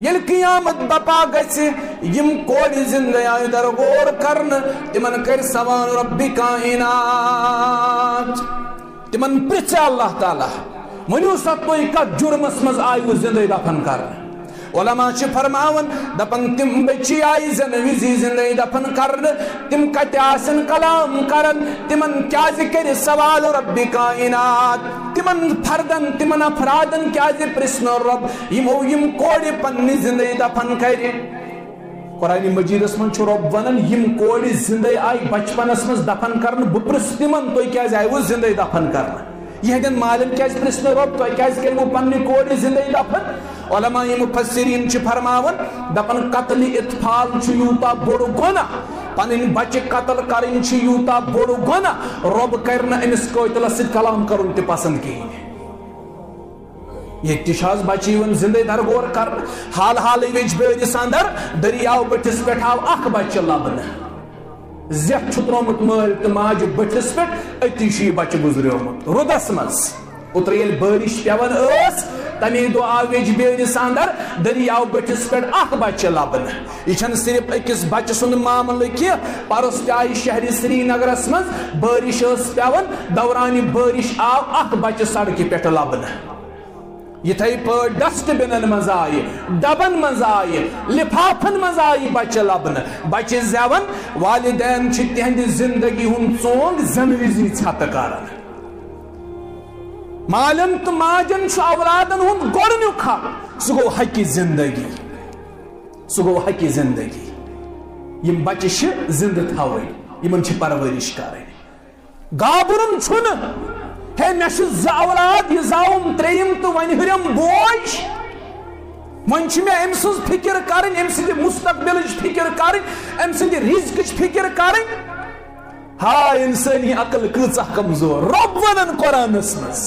یل قیامت بپا گژھِ یم کورِ زندٕ آیہِ درغور کرنہٕ تمن کر سوال رب کائنات تمن پرژھِ اللہ تعالیٰ ؤنِو سا تُہۍ کتھ جُرمس منٛز آیوٕ زندٕ دفن کرنہٕ علماء چھِ فرماون دپن تم بچی آئی زن وزی زندگی دفن کرن تم کتے آسن کلام کرن تمن کیازِ کر سوال رب کائنات تمن فردن تمن افرادن کیازِ پرسنو رب یمو یم کوڑی پننی زندگی دفن کر قرآن مجیدس من چھُ رب ونن یم کوڑی زندگی آئی بچپنس من دفن کرن بہٕ پرژھٕ تمن تُہۍ کیازِ آیوٕ زندگی دفن کرن یہندین مالن کیازِ پرسنو رب تُہۍ کیازِ کٔرِوٕ پننہِ کوڑِ زندگی دفن علماء مفسرین چھ فرماون دپن قتل اطفال چھ یوتا بوڑ گناہ پنن بچہ قتل کرن چھ یوتا بوڑ گناہ رب کرنا امس قتل سۭتۍ کلام کرن تہ پسند کہین یہ تشاز بچی ون زندہ درغور کر حال حالی وچ بیرس اندر دریاو بٹھس پہ آو اخ بچہ لبن زیت چھ ترومت مال تو ماج بٹھس پہ اتی چھ بچہ گزریومت رودس مز اوتر یل بارش پیوان ٲس تمی دو آو ویج بیرس اندر دریاو بٹھس پہ اخ بچہ لبن یہ چھن صرف اکس بچہ سند معاملہ کی پرس تہ آئی شہر سری نگرس مز بارش ٲس پیوان دوران بارش آو اخ بچہ سڑکہ پہ لبن یتھے پٲٹھۍ ڈسٹ بنن مز آئی ڈبن مز آئی لفافن مز آئی بچہ لبن بچہ زیون والدین چھ تہند زندگی ہند ژونگ زنوزی ژھت کران مالن تو ماجن چھ اولادن ہند گۄڈنیُک حق سہ گو حقی زندگی یم بچہ چھ زندہ تھاوٕنۍ یمن چھ پرورش کرٕنۍ گابرُن چھُنہٕ ہے مے چھ زٕ اولاد یہ زاوُم ترٛیٚیِم تہٕ وۄنۍ ہُریم بوج وۄنۍ چھ مےٚ أمۍ سٕنٛز فکر کرٕنۍ أمۍ سٕنٛدِ مستقبلٕچ فکر کرٕنۍ أمۍ سٕنٛدِ رزقٕچ فکر کرٕنۍ ہاے انسٲنی عقل کۭژاہ کمزور رب ونان قرآنس منٛز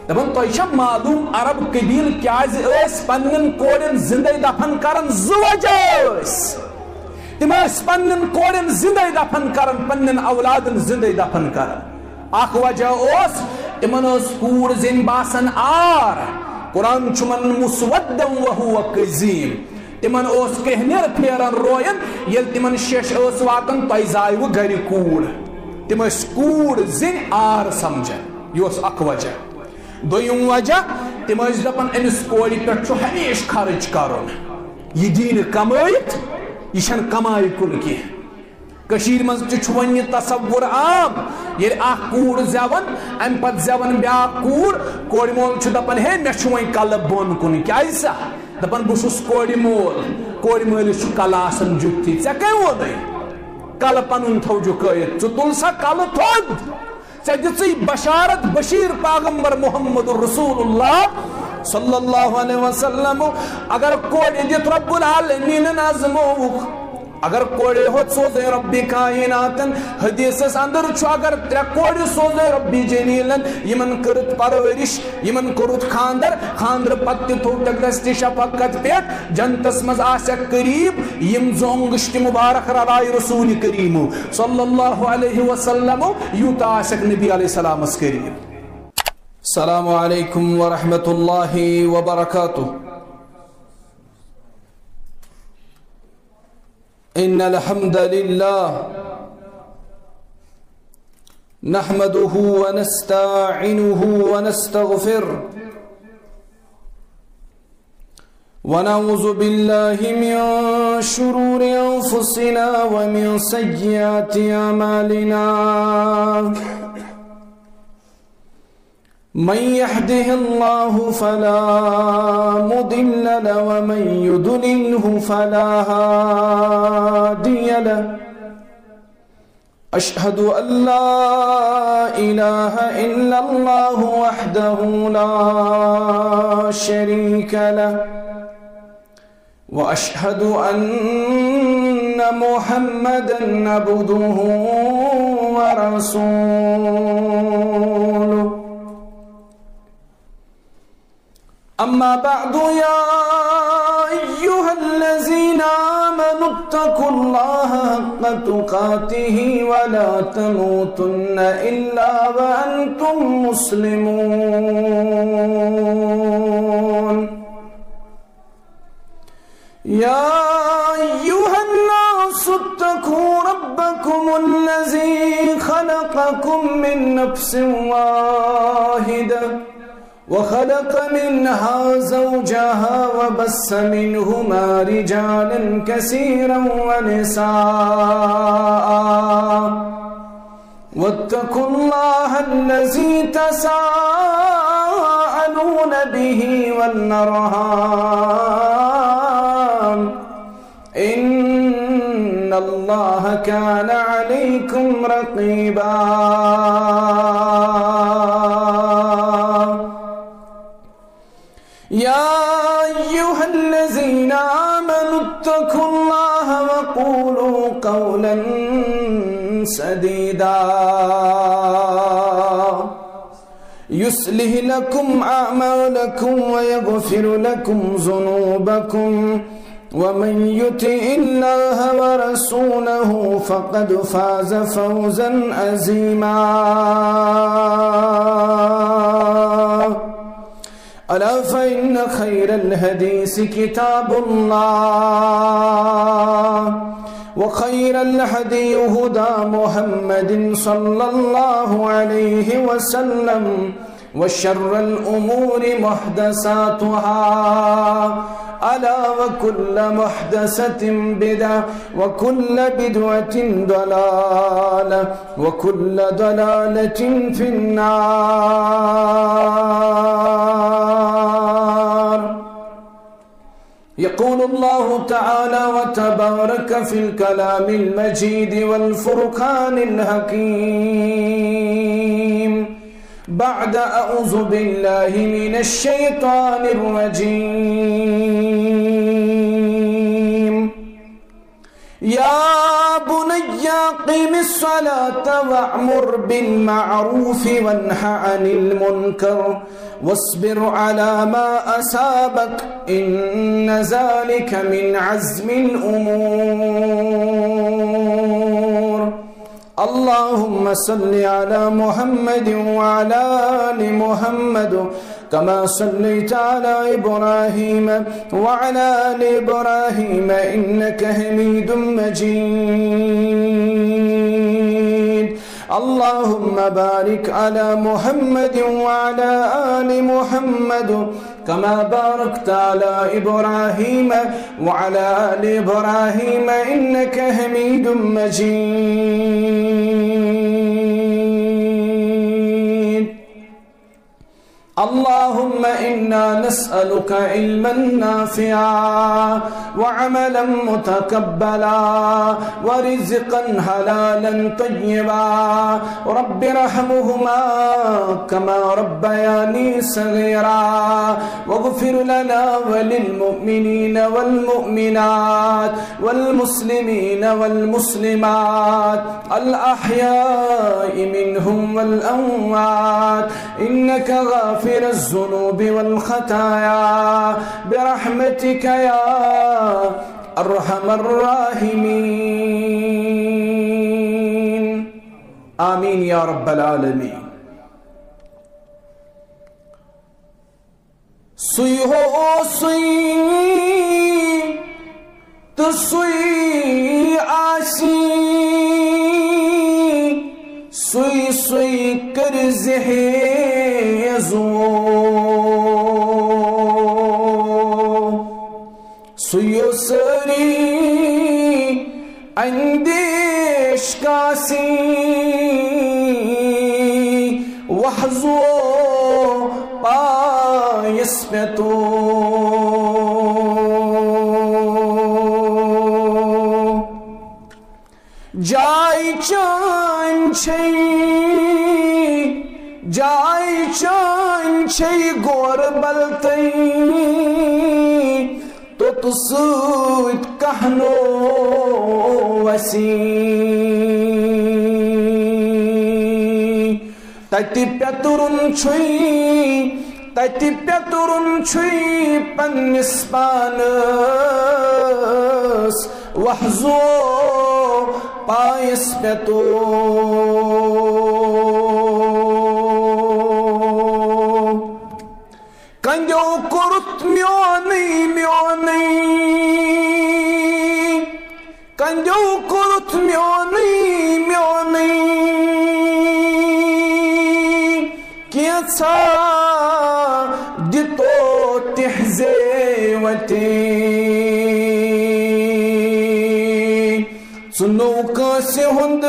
دپان تۄہہِ چھا معلوم عرب قبیل کیازِ ٲسۍ پننٮ۪ن کورٮ۪ن زندے دفن کران زٕ وجہ ٲسۍ تم ٲسۍ پننٮ۪ن کورٮ۪ن زندے دفن کران پننٮ۪ن اولادن زندے دفن کران اخ وجہ اوس تمن ٲس کوٗر زِنۍ باسان آر قرآن چھُ ونان مسودًا وهو کظیٖم تمن اوس کہنیر پھیران روین ییٚلہِ تمن شیش ٲس واتان تۄہہِ زایوٕ گرِ کوٗر تم ٲسۍ کوٗر زِنۍ آر سمجھان یہِ اوس اکھ وجہ دوٚیِم وجہ تم ٲسۍ دپان أمِس کورِ پٮ۪ٹھ چھُ ہمیشہ خرچ کرُن یہِ دی نہٕ کمٲیِتھ یہِ چھنہٕ کمایہِ کُن کینٛہہ کشیر مز چھ ون یہ تصور عام ییٚلہِ اکھ کوٗر زیون امہِ پتہٕ زیون بیاکھ کورِ مول چھُ دپان ہے مےٚ چھُ وۄنۍ کلہٕ بۄن کُن کیازِ سا دپان بہٕ چھُس کورِ مٲلِس چھُ کلہٕ آسان جُتھٕے ژےٚ کٔمۍ ووٚنُے کلہٕ پنُن تھو جُکٲیِتھ ژٕ تُل سا کلہٕ تھوٚد ژےٚ دِژٕے بشارت بشیر پیغمبر محمد رسول اللہ صلی اللہ علیہ وسلم اگر کورِ دِتھ رب العالمین آزمووُکھ اگر کوڑے ہوت سوزے ربی کائناتن حدیثس اندر چھو اگر ترے کوڑے سوزے ربی جلیلن یمن کرت پرورش یمن کرت خاندر پتی تھوٹک دستی شفقت پیٹ جنتس مز آسک قریب یم زونگشت مبارک رضائی رسول کریم صلی اللہ علیہ وسلم یوتا آسک نبی علیہ السلام اس قریب. السلام علیکم ورحمت اللہ وبرکاتہ. إن الحمد لله نحمده ونستعينه ونستغفره ونعوذ بالله من شرور أنفسنا ومن سيئات أعمالنا من يهده الله فلا مضل له ومن يضلله فلا هادي له أشهد أن لا إله إلا الله وحده لا شريك له وأشهد أن محمدا عبده ورسوله. أما بعد يا أيها الذين آمنوا اتقوا الله حق تقاته ولا تموتن إلا وأنتم مسلمون. يا أيها الناس اتقوا ربكم الذي خلقكم من نفس واحدة وخلق منها زوجها وبث منهما رجالا كثيرا ونساء واتقوا الله الذي تساءلون به والأرحام إن الله كان عليكم رقيبا يا أيها الذين آمنوا اتقوا الله وقولوا قولا سديدا يصلح لكم أعمالكم ويغفر لكم ذنوبكم ومن يطع الله ورسوله فقد فاز فوزا عظيما ألا فإن خير الحديث كتاب الله وخير الهدي هدى محمد صلى الله عليه وسلم وشر الأمور محدثاتها ألا وكل محدثة بدعة وكل بدعة ضلالة وكل ضلالة في النار. يقول الله تعالى وتبارك في الكلام المجيد والفرقان الحكيم بعد أعوذ بالله من الشيطان الرجيم يا بني أقم الصلاة وأمر بالمعروف وانه عن المنكر واصبر على ما أصابك إن ذلك من عزم الأمور. اللهم صل على محمد وعلى آل محمد كما صليت على إبراهيم وعلى آل إبراهيم إنك حميد مجيد. اللهم بارك على محمد وعلى آل محمد كما باركت على إبراهيم وعلى آل إبراهيم إنك حميد مجيد. اللهم إنا نسألك علما نافعا وعملا متقبلا ورزقا حلالا طيبا. رب ارحمهما كما ربياني صغيرا واغفر لنا وللمؤمنين والمؤمنات والمسلمين والمسلمات الأحياء منهم والأموات إنك غافر الذنوب والخطايا برحمتك يا أرحم الراحمين. آمين يا رب العالمين. سوئی ہو سوئی تو سوئی آسی سوئی سوئی کر زہیزو سوئی سری اندیش کاسی وحزو پایس پہ تو جائی چان چھئی گور بلتی تو تسوت کہنو وسی تتی پیترن چھئی پنس پانس وحزو پایس پیتو کنجو کرت میونی کندیو کورت میونی کیسا دتو تحزیوتی سنو کسی ہند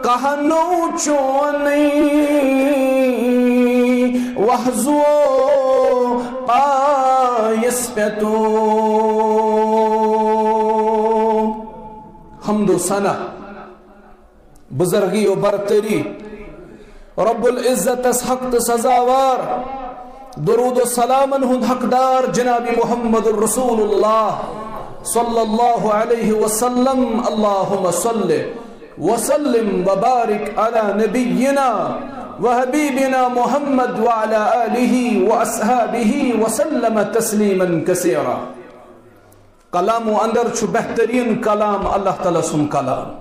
کہنو چونی وحزو پایس پیتو حمد و ثنا بزرگی و برتری رب العزت اس حق سزاوار درود و سلام ہند حقدار جناب محمد الرسول اللہ صلی اللہ علیہ وسلم اللہم صلی وسلم وبارک علی نبینا وحبیبنا محمد وعلى آلہ واصحابہ وسلم تسلیما کثیرا کلام و اندر چھو بہترین کلام اللہ تعالیٰ سن کلام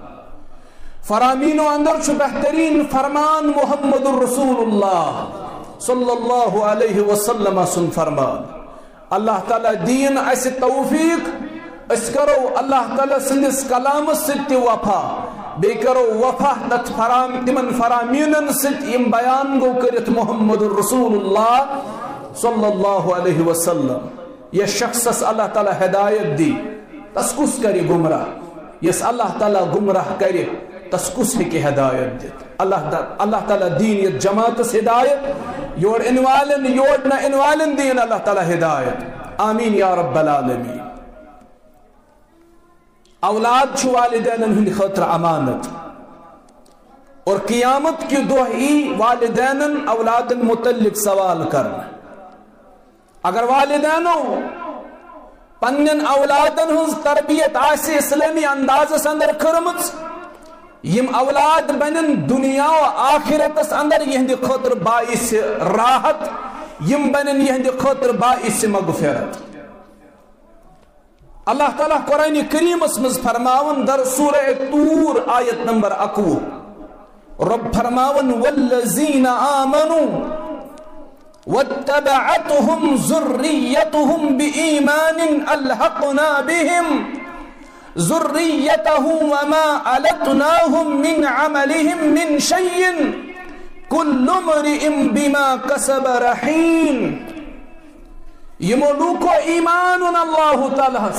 فرامین و اندر چھو بہترین فرمان محمد الرسول اللہ صلی اللہ علیہ وسلم سن فرمان اللہ تعالیٰ دین ایسے توفیق اس کرو اللہ تعالیٰ سندس کلام ست وفا بے کرو وفا تمن فرامین ست ام بیان گو کرت محمد الرسول اللہ صلی اللہ علیہ وسلم یہ شخص اللہ تعالیٰ ہدایت دی تسکس کری گمراہ یس اللہ تعالیٰ گمراہ کری تسکس ہے کہ ہدایت دی اللہ تعالیٰ دین یہ جماعت ہدایت یور انوالن یور نہ انوالن دین اللہ تعالیٰ ہدایت آمین یا رب العالمین اولاد چھو والدین ہند خطر امانت اور قیامت کی دہی والدین اولاد متعلق سوال کرنا اگر والدینوں پنن اولادن ہنز تربیت آسی اسلامی انداز اندر کرمت یم اولاد بنن دنیا و آخرت اندر یہند خطر باعث راحت یم بنن یہند خطر باعث مغفرت اللہ تعالیٰ قرآن کریم اسمز فرماون در سورہ طور آیت نمبر 21 رب فرماون والذین آمنوا واتبعتهم ذريتهم بإيمان ألحقنا بهم ذريتهم وما ألتناهم من عملهم من شيء كل امرئ بما كسب رهين يملوك إيمان الله تعالى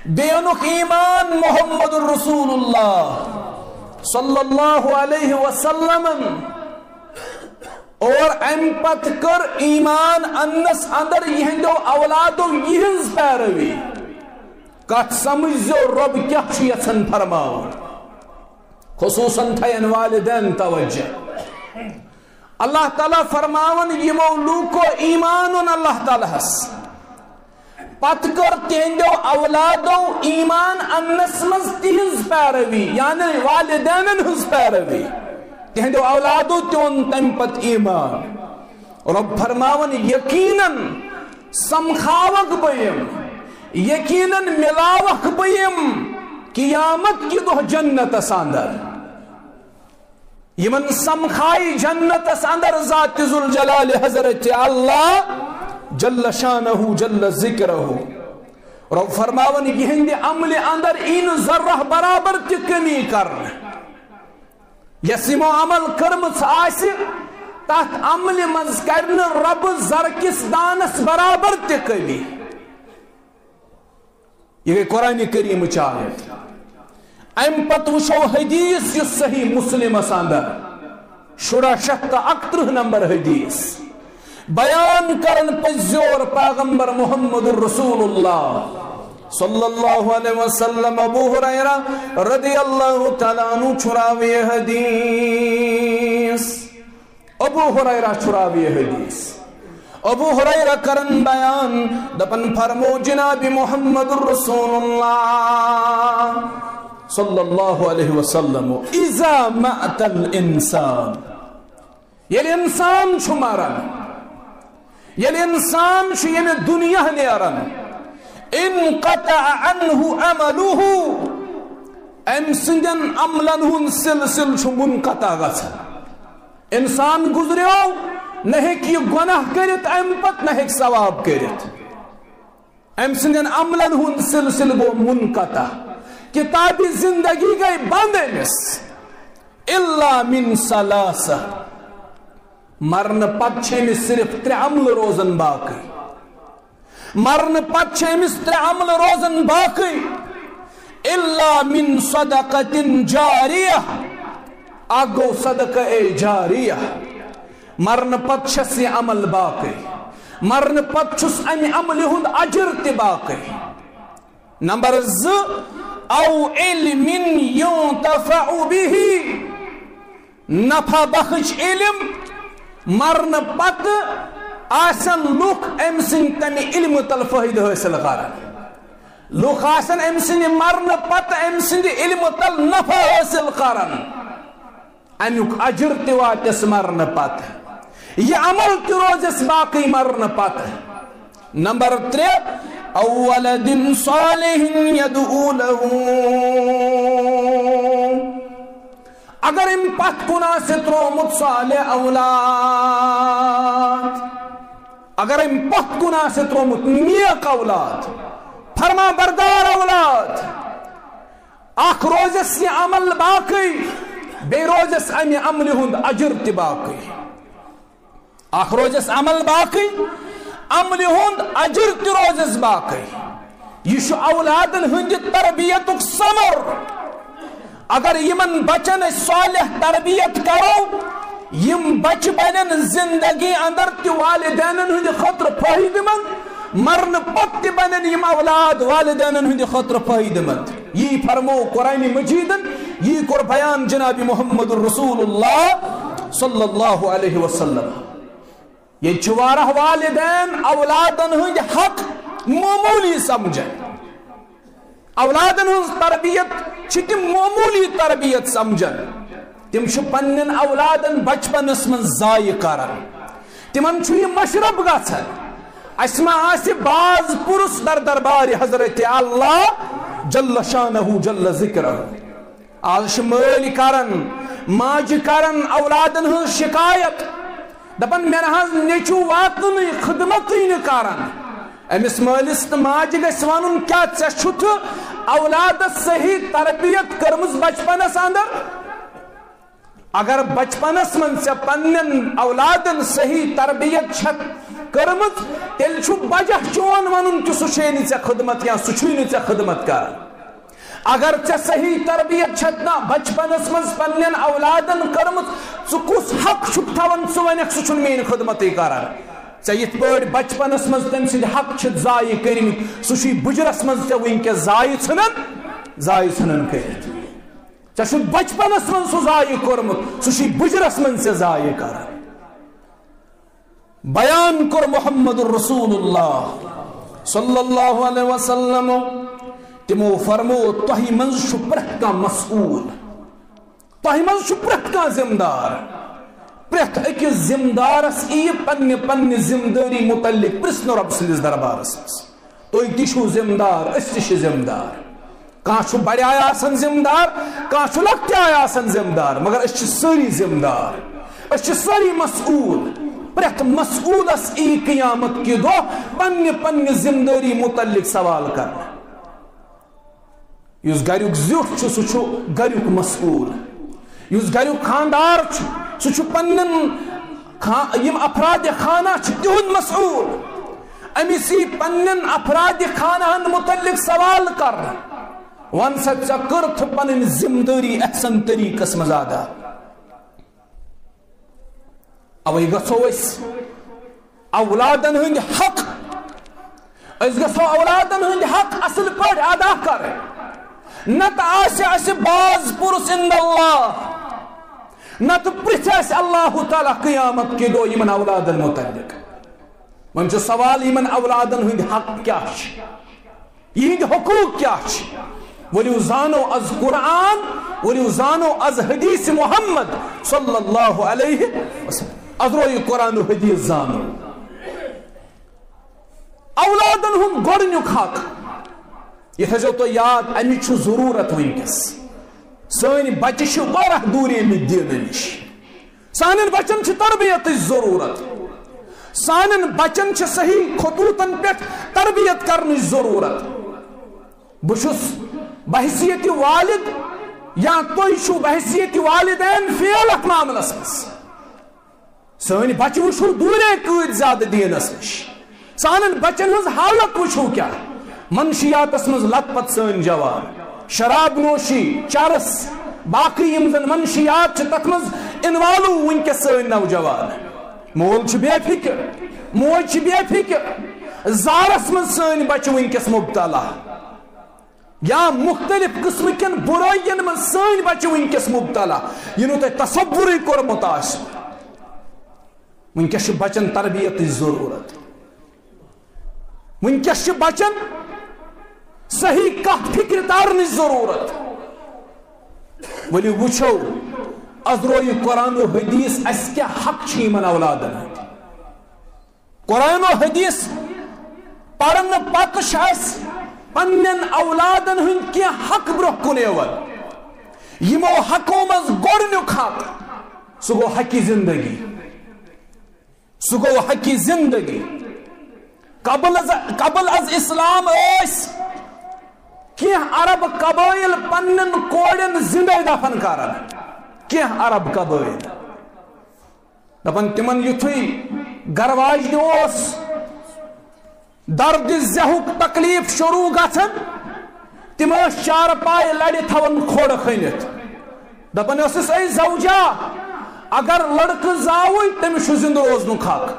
بينك إيمان محمد رسول الله صلى الله عليه وسلم اور پت کر ایمان انس اندر یہندو اولادو یہنز پیروی کت سمجھو رب کیا یژھان فرماون خصوصاً تھین والدین توجہ اللہ تعالیٰ فرماون یمو لوکو ایمان اللہ تعالیٰ پت کر تہندو اولادو ایمان انس مز تہنز پیروی یعنی والدین ہنز پیروی تہندو اولادو تیون تم پت ایمان رب فرماون یقیناً سمخاوک بیم یقیناً ملاوک بیم قیامت کی دو جنت ساندر یمن سمخائی جنت ساندر ذات ذوالجلال حضرت اللہ جل شانہ جل ذکرہ رب فرماون یہند عمل اندر این ذرہ برابر تکمی کرن یسمو عمل کرمت آسی تحت عمل مز کرن رب زرکس دانس برابر تکمی یہ قرآن کریم چاہت ام پتوشو حدیث یس صحیح مسلم ساندر شڑا شخت اکترہ نمبر حدیث بیان کرن پزیور پیغمبر محمد الرسول اللہ صلی اللہ علیہ وسلم ابو ہریرہ رضی اللہ تعالیٰ عنہ چھراوی حدیث ابو ہریرہ چھراوی حدیث ابو ہریرہ کرن بیان دپن فرمو جناب محمد الرسول اللہ صلی اللہ علیہ وسلم اذا مات الانسان یل انسان چھو مارن یل انسان چھو یعنی دنیا نیارن انقطع عنه عمله ام سندن عملن ہن سلسل چھو منقطع غصہ انسان گزریو نہ کہ گناہ کرت ام پت نہ ثواب کرت ام سندین عملن ہند سلسل گو منقطع کتابی زندگی گئی بند امس الا من ثلاثہ مرن پت امس صرف 3 عمل روزن باقی مرن پت امس 3 عمل روزن باقی الا من صدقۃ جاریہ اگو صدقہ جاریہ مرن پت چھس یہ عمل باقی مرن پت چھس امی عمل ہند اجر تی باقی نمبر 2 او علم ينتفع به نفع بخش علم مرن پت آسن لوک ام سن تمی علم تل فائدہ حاصل کرن لوک آسن ام سن مرن پت ام سن علم تل نفع حاصل کرن امیک اجر تی واتس مرن پت یہ عمل تی روزس باقی مرن پت نمبر 3 او ولد صالح يدعو له اگر ام پت کنا سے ترومت صالح اولاد اگر ام پت کنا سے ترومت نیک اولاد فرما بردار اولاد اخ روزس یہ عمل باقی بے روزس امی عمل ہند اجر تی باقی اخ روزس عمل باقی عمل ہند اجر تی روزس باقی یہ اولادن ہند تربیت ثمر اگر یمن بچن صالح تربیت کرو یم بچ بنن زندگی اندر تی والدینن ہند خطر فائدہ مند مرن پت بنن یم اولاد والدینن ہند خطر فائدہ مند یہ فرمو قرآن مجیدن یہ کر بیان جناب محمد الرسول اللہ صلی اللہ علیہ وسلم یہ چوارہ والدین اولادن ہند حق معمولی سمجھیں اولادن ہند تربیت تم معمولی تربیت سمجھن تم پنن اولادن بچپنس من ضائع کران تمن یہ مشرب گھن اسما باز پرس در دربار حضرت اللہ جل شانہ جل ذکرہ آج مل کران ماج کران اولادن ہن شکایت دپن مے نہ نیچو واتن خدمت کران امس مالس تو ماج گھس ون کیا ٹھت اولاد صحیح تربیت کرمز بچپنس اندر اگر بچپنس من سے پنن اولادن صحیح تربیت کرمز تیل بجہ چون ون کہ سہ ژے خدمت یا سہ خدمت کر اگر ژے صحیح تربیت چھتنا بچپنس من پنن اولادن کرمز کس حق تھوان سہ ونک سہ میری خدمت کران ژے یت پٲٹھۍ بچپنس من تم سند حق ضائع کرمت سہ بجرس من ژے ونکس ضائع ژھنن کرت ژے بچپنس من سہ ضائع کورمت سہ بجرس من ژے ضائع کران بیان کر محمد الرسول اللہ صلی اللہ علیہ وسلم تمو فرمو تہ من پرت کان مسئول تہ من پرت کان ذمہ دار پرت اکس ذمہ دارس پنہ ذمہ داری متعلق پرسن رب سندس دربارس تھی تہ ذمہ دار اس تہ ذمہ دار کان بڑے آسان ذمہ دار کان لکٹے آسان ذمہ دار مگر اس ساری ذمہ دار اس ساری مسئول پرت مسئولس قیامت کی دو پنہ ذمہ داری متعلق سوال کرنا اس گریک زیٹھ سہ گریک مسئول اس گریک خاندار سہ پنن افراد خانہ تہد مسئول امس پنن افراد خانہ متعلق سوال کرنا ون سا ژے کٔرتھ پنن ذمہ داری احسن طریقس مز ادا اوے گژھو اولادن ہند حق گژھو اولادن ہند حق اصل پٲٹھۍ ادا کرٕنۍ نتہٕ آسہِ اسہِ باز پُرس عند اللہ نتہٕ پرژھِ اسہِ اللہ تعالیٰ قیامت کے دۄہ یمن اولادن متعلق وۄنۍ چھُ سوال یمن اولادن ہند حق کیاہ چھِ یہنٛدۍ حقوٗق کیاہ چھِ ولو زانو از قرآن ولو زانو از حدیث محمد صلی اللہ علیہ وسلم ادروی قرآن و حدیث زانو اولادن ہن گۄڈنیُک حق یہ تھٲیزیو تُہۍ یاد امیُک چھُ ضروٗرت ونکس سٲنۍ بچہِ چھِ واریاہ دوٗر آمٕتۍ دیٖنہٕ نِش سانٮ۪ن بچن چھِ تربیتٕچ ضروٗرت سانن بچن چھ صحیح خطوطن پہ تربیت کرنے ضرورت بشس بحثیت والد یا توئی شو بحثیت والدین فیل اک معاملس مز سن بچہ وچھو دورے قید زیادہ دینس نش سانن بچن ہز حالت وچھو کیا منشیاتس مز لت پت سن جوان شراب نوشی چرس باقی یم زن منشیات چھ تک مز انوالو ونکس سن نوجوان مول چھ بے فکر موج چھ بے فکر زارس مز سن بچہ ونکس مبتلا یا مختلف قسم کن برائین من سن بچہ ونکس مبتلا ینو تے تصوری کورمت آس ونکس بچن تربیت ضرورت ونکس بچن صحیح کت فکر تارن ضرورت ولی وچھو ازروی قرآن و حدیث اس کیا حق چھ یمن اولادن قرآن و حدیث پڑھن پتہ اس پنن اولادن ہند کی حق برہ کن یمو حقو مز گۄڈنیُک حق سہ گو حقی زندگی سہ گو حقی زندگی قبل از اسلام کی عرب قبائل پنن کوڑن زندہ دفن کرن کی عرب قبائل دپن تمن یتھوی گرواج دوس درد زہک تکلیف شروع گژھن تم چار پائے لڑ تھون کھوڑ کھنت دپن اسس اے زوجا اگر لڑکہ زاوی تمس زندہ روزنک حق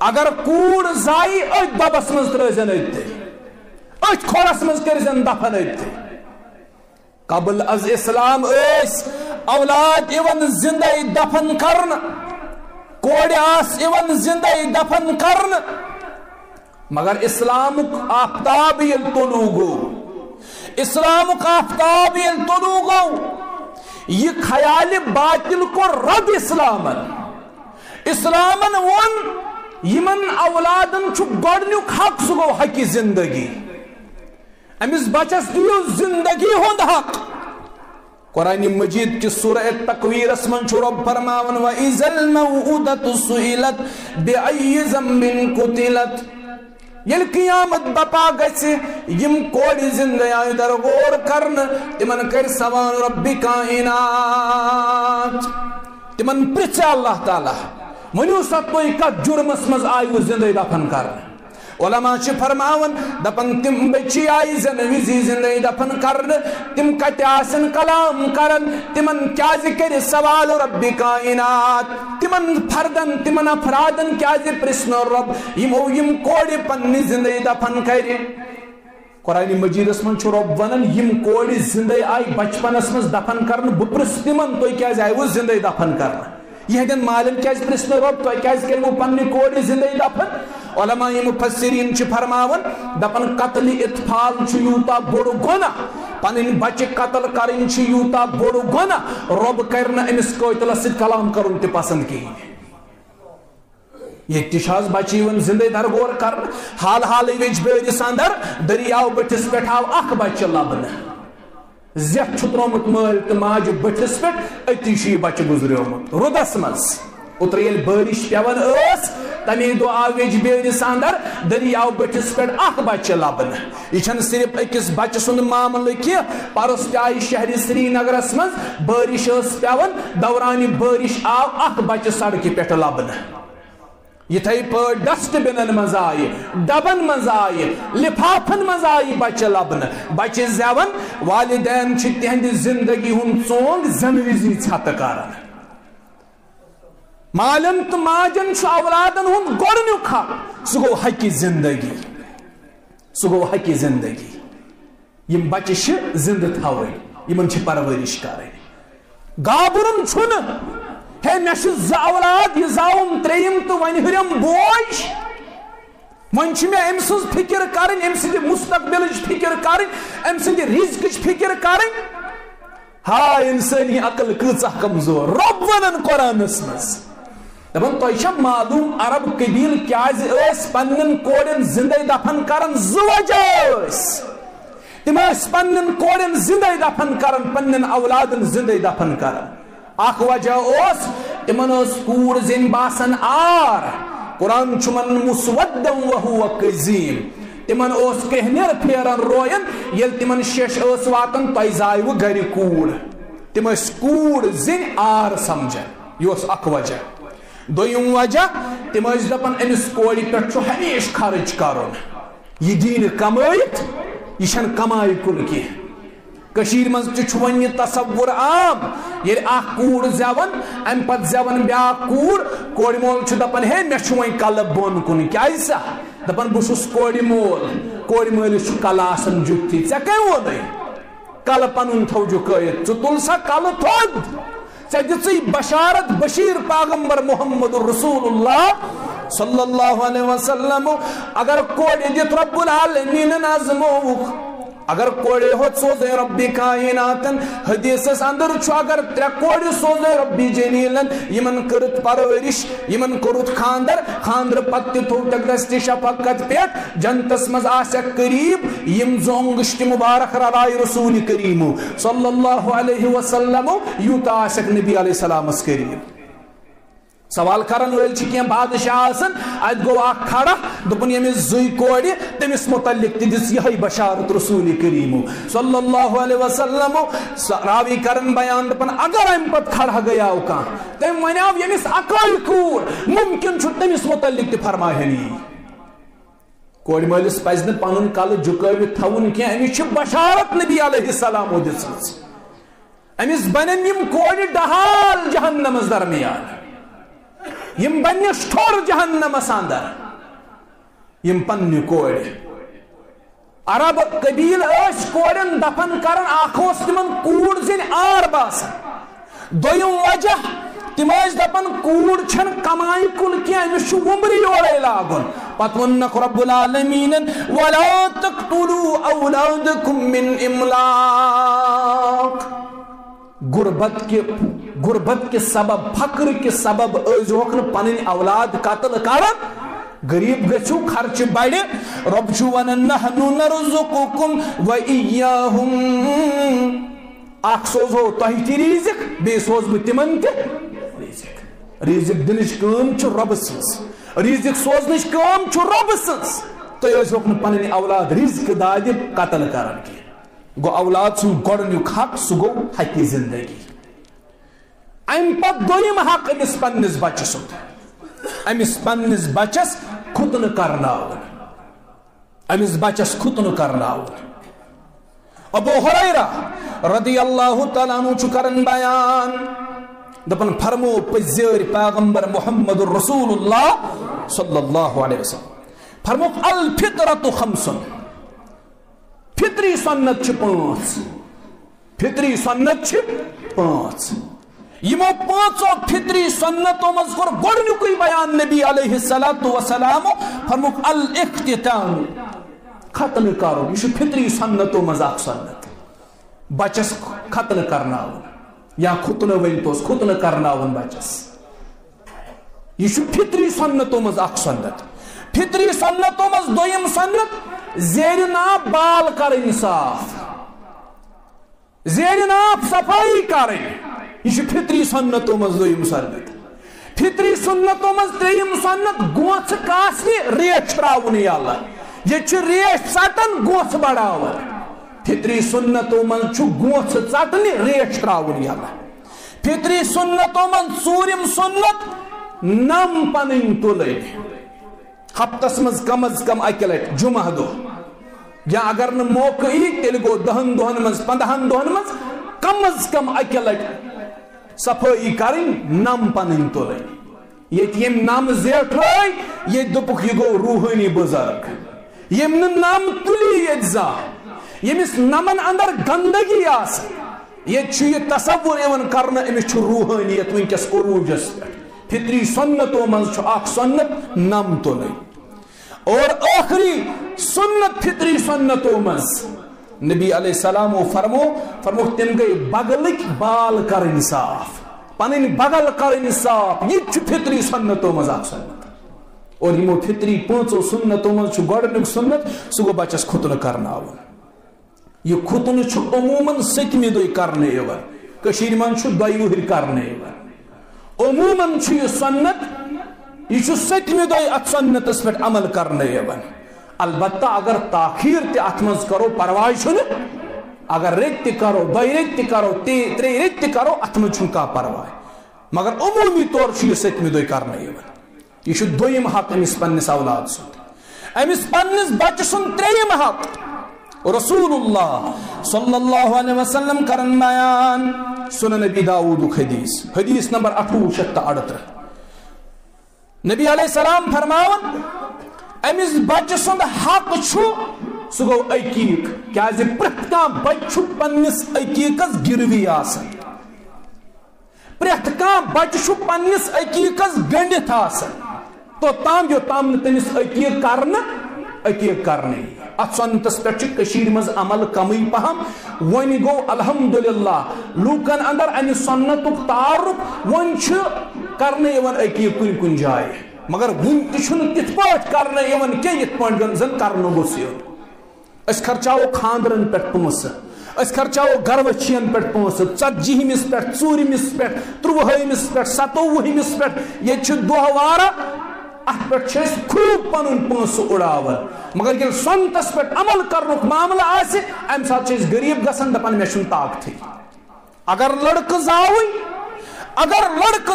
اگر کوڑ زائی ات دبس مز ترزن ات کھوڑس مز کرزن دفن ات قبل از اسلام اولاد ایون زندہ دفن کرن کوڑ آس ایون زندہ دفن کرن مگر اسلامک آفتاب یل طلوع گو اسلامک آفتاب یل طلوع گو یہ خیال باطل کو رد اسلامن ون یمن اولادن چھ گۄڈنیُک حق سہ گو حقی زندگی امس بچس دیو زندگی ہند حق قرآن مجید کی سورہ تکویر من چھ رب فرماون وَإِذَا الْمَوْءُودَةُ سُئِلَتْ بِأَيِّ ذَنبٍ قُتِلَتْ یل قیامت بپا گژھِ یم کوڑ زندہ آئی درغور کرن تمن کر سوال رب کائنات تمن پرچ اللہ تعالی ونیو سا توئی کت جرمس مز آئی زندہ دفن کرن علماء چھ فرماون دپن تم بچی آئی وزی زندہ دفن کرن تم کت آسن کلام کرن تمن کیازِ کر سوال رب کائنات تمن فردن تمن افرادن کیازِ پرسن رب یمو یم کوڑ پننی زندہ دفن کر قرآن مجیدس من چھ رب ونن یم کوڑ زندہ آئی بچپنس مز دفن کرن بپرس تمن توئی کیازِ آئی زندہ دفن کرن یہ مالن کیازِ پرسن رب توئی کیازِ کرو پننی کوڑ زندہ دفن علماء مفسرین چھ فرماون دپن قتل اطفال چھ یوتا بوڑ گناہ پنن بچہ قتل کرن چھ یوتا بوڑ گناہ رب کرنا امس قتلس سۭتۍ کلام کرن تہ پسند کی یہ تشاز بچی ون زندہ درگور کرن حال حال وچ بیرس اندر دریاو بٹھس پٹھ آو اخ بچہ لبن زیت چھ ترومت مال تہ ماج بٹھس پٹھ اتی چھ بچہ گزریومت رودس مز اتر یل بارش پیون تمی دو آویج بیرس اندر دریاو بٹھس پہ اخ بچہ لبن یہ چھن صرف اکس بچہ سند معاملہ کی پرس آئی شہر سری نگرس مز بارش پیون دوران بارش آو اخ بچہ سڑکہ پہ لبن یتھے پہ ڈسٹ بنن مز آئی ڈبن مز آئی لفافن مز آئی بچہ لبن بچہ زیون والدین چھ تہند زندگی ہند ژونگ زنوزی ژھتہ کران مالن تو ماجن چھ اولادن ہند گۄڈنیُک حق سہ گو حقی زندگی سہ گو حقی زندگی یم بچہ چھ زندہ تھاوٕنۍ یمن چھ پرورش کرٕنۍ گابرن چھُنہ ہے مےٚ چھ زٕ اولاد یہ زاوُم ترٛیٚیِم تہٕ وۄنۍ ہُریم بوج وۄنۍ چھ مےٚ أمۍ سٕنٛز فکر کرٕنۍ أمۍ سٕنٛدِ مستقبلٕچ فکر کرٕنۍ أمۍ سٕنٛدِ رزقٕچ فکر کرٕنۍ ہاے انسٲنی عقل کۭژاہ کمزور رب ونن قرآنس مز دپن تۄہہِ چھا معلوم عرب قبیل کیازِ ٲسۍ پننن کوڑن زندہ دفن کرن زٕ وجہ ٲسۍ تم ٲسۍ پننن کوڑن زندہ دفن کرن پننن اولادن زندہ دفن کرن اخ وجہ اوس تمن ٲس کوٗر زٔنۍ باسان آر قرآن چمن مسودم وهو قزیم تمن اوس کہنیر پھیرن روین یل تمن شش اس واتن تۄہہِ زایو گرِ کوٗر تم ٲسۍ کوٗر زِنۍ آر سمجھن یہِ اوس اکھ وجہ دوٚیِم وجہ تم ٲسۍ دپان أمِس کورِ پٮ۪ٹھ چھُ ہمیشہِ خرٕچ کرُن یہِ دی نہٕ کمٲیِتھ یہِ چھنہٕ کمایہِ کُن کینٛہہ کشیر منز تہِ چھُ وۄنۍ یہِ تصور عام ییٚلہِ اکھ کوٗر زٮ۪وان امہِ پتہٕ زٮ۪وان بیٛاکھ کوٗر کورِ مول چھُ دپان ہے مےٚ چھُ وۄنۍ کلہٕ بۄن کُن کیازِ سا دپان بہٕ چھُس کورِ مول کورِ مٲلِس چھُ کلہٕ آسان جُتھٕے ژےٚ کٔمۍ ووٚنُے کلہٕ پنُن تھو جُکٲیِتھ ژٕ تُل سا کلہٕ تھوٚد ژےٚ دِژٕے بشارت بشیر پیغمبر محمد رسول اللہ صلی اللہ علیہ وسلم اگر کورِ دِتھ رب العالمینن آزمووُکھ اگر کوڑے ہوت سوزے ربی کائناتن حدیثس اندر چھو اگر ترے کوڑے سوزے ربی جلیلن یمن کرت پرورش یمن کرت خاندر پتی تھوٹک دستی شفقت پیٹ جنتس مز آسک قریب یم زونگشت مبارک رائے رسول کریم صلی اللہ علیہ وسلم یوتا آسک نبی علیہ السلام اس قریب سوال کرن ویل چھ کینٛہہ بادشاہ آسن ات گو اکھ کھڑا دپن یمس زٕے کورِ تمس متعلق تہِ دِژ یہے بشارت رسول کریم صلی اللہ علیہ وسلم راوی کرن بیان دپن اگر ام پت کھڑا گیاو کانٛہہ تم ونیاو یمس اکٲے کوٗر ممکن چھُ تمس متعلق تہِ فرماہنی کورِ مٲلِس پزِ نہٕ پنُن کلہٕ جُکٲوِتھ تھاوُن کینٛہہ امس چھِ بشارت نبی علیہ السلامو دِژمٕژ امس بنن یم کورِ ڈہال جہنمس درمیان یم بنس ٹھور جہنمس اندر یم پنہ کورِ عرب قبیل ٲسۍ کورٮ۪ن دفن کران اکھ اوس تمن کوٗر زِنۍ آر باسان دوٚیِم وجہ تم ٲسۍ دپان کوٗر چھنہٕ کمایہِ کُن کینٛہہ أمِس چھُ وُمبرِ یورے لاگُن پتہٕ ووٚننکھ رب العالمیٖنن ولا تقتلوا اولادکم من املاق غربت کے سبب فقر کے سبب ٲسۍزِہوکھ نہٕ پنٕنۍ اولاد قتل کران غریب گژھِو خرچہ بڑِ رب چھُ ونان نحن نرزقکم وإیاہم اکھ سوزہو تۄہہِ تہِ ریٖزق بیٚیہِ سوزٕ بہٕ تِمن تہِ ریٖزق دِنٕچ کٲم چھِ رۄبہٕ سٕنٛز ریٖزق سوزنٕچ کٲم چھِ رۄبہٕ سٕنٛز تُہۍ ٲسۍہوکھ نہٕ پنٕنۍ اولاد رزق دادِ قتل کران کینٛہہ گو اولاد سُنٛد گۄڈنیُک حق سُہ گوٚو حقہِ زندگی امہِ پتہٕ دوٚیِم حق أمِس پننِس بچہِ سُنٛد أمِس پننِس بچس خُتنہٕ کرناوُن أمِس بچس خُتنہٕ کرناوُن ابو ہریرہ رضی اللہ تعالیٰ عنہ چھُ کران بیان دپان فرمو پٔزۍ پیغمبر محمد رسول اللہ صلی اللہ علیہ وسلم فرموک الفطرۃ خمس فطری سنت چھ پانچ فطری سنت چھ پانچ یمو پانچو فطری سنتوں مز کور گۄڈنیُکُے بیان نبی علیہ الصلوۃ والسلام فرموک الاختتان ختنہ کرُن یہ فطری سنتوں مز اکھ سنت بچس ختنہ کرناوُن یا ختنہ ؤنتوس ختنہ کرناوُن بچس یہ فطری سنتوں مز اکھ سنت فطری سنتوں مز دویم سنت زیر ناف بال کریں صاف زیر ناف صفائی کریں یہ فطری سنتوں مز دویم سنت فطری سنتوں مز تریم سنت گوچھ کاسنی ریش تراؤن یاللہ یہ چھ ریش ژٹن گوچھ بڑھاون فطری سنتوں مز چھ گوچھ ژٹنی ریش تراؤن یاللہ فطری سنتوں مز ژوٗرِم سنت نم پنن تلن ہفتس مز کم از کم اکہ لٹہ جمعہ دہ یا اگر نہ موقع ای تیل گو 10 دہن مز 15 دہن مز کم از کم اکہ لٹہ صفائی کریں نم پنن تلن یم نم زیٹھائی یہ دپک یہ گو روحانی بزرگ یم نم تلی یہ زان یمس نمن اندر گندگی آس یہ تصور ایون کرنا امس روحانیت ونکس عروجس پہ فطری سنتوں مز اخ سنت نم تلن اور آخری سنت فطری سنتوں مز نبی علیہ السلام فرمو تم گئی بغلک بال کرن صاف پنن بغل کرن صاف یہ فطری سنتوں مز اخ سنت اور یمو فطری پانچو سنتوں مز گۄڈنیُک سنت سُہ گوٚو بچس ختنہ کرناوُن یہ ختنہ عموماً 7مہِ دۄہہِ کرنہٕ یِوان کٔشیٖرِ منٛز چھُ 2 وٕہٕرۍ کرنہٕ یِوان عموماً چھُ یہ سنت یہ ستمہ دہ ات سنتس پہ عمل کرنے یوان البتہ اگر تاخیر تہ ات مز کرو پرواہ چھنہ اگر رت تہ کرو دۄیہِ رٮ۪تۍ تہ کرو ترٛیٚیہِ رٮ۪تۍ تہ کرو ات مز چھُنہٕ کانٛہہ پرواہ مگر عمومی طور چھُ یہ ستمہ دۄہ کرنے یوان یہ چھُ دوٚیِم حق أمِس پننِس اولاد سُنٛد أمِس پننِس بچہ سُنٛد ترٛیٚیِم حق رسول اللہ صلی اللہ علیہ وسلم کرن بیان سنن نبی داؤدُک حدیث نمبر 2838 نبی علیہ السلام فرماون امس بچہ سند حق سہ گو عقیق کیازِ پرٛٮ۪تھ کانٛہہ بچہ چھُ پننس عقیقس گروی آسان پرٛٮ۪تھ کانٛہہ بچہ چھُ پننس عقیقس گٔنڈِتھ آسان توٚتام یوٚتام نہٕ تٔمِس عقیق کرنے ات سنتس پہ مز عمل کمی پہم ون گو الحمدللہ لوکن اندر امہ سنتک تعارف ون کرنے عقیق کن کن جائے مگر ون تہ پٲٹھۍ کرنے کی یت پٲٹھۍ زن کرنہٕ گوٚژھ یُن أسۍ خرچاو خاندرن پہ پونٛسہٕ أسۍ خرچاو گروچین پہ پونٛسہٕ 40مِس پہ 4مِس پہ 30مِس پہ 27مِس پہ ییٚتہِ چھُ دۄہ وارہ ات پہ خوب پن پونٛسہٕ اڑاوان مگر ییٚلہِ سنتس پہ عمل کرنُک معاملہ آسہِ امہِ ساتہٕ چھِ أسۍ غریٖب گژھان دپان مےٚ چھُنہٕ طاقتٕے اگر لڑکہ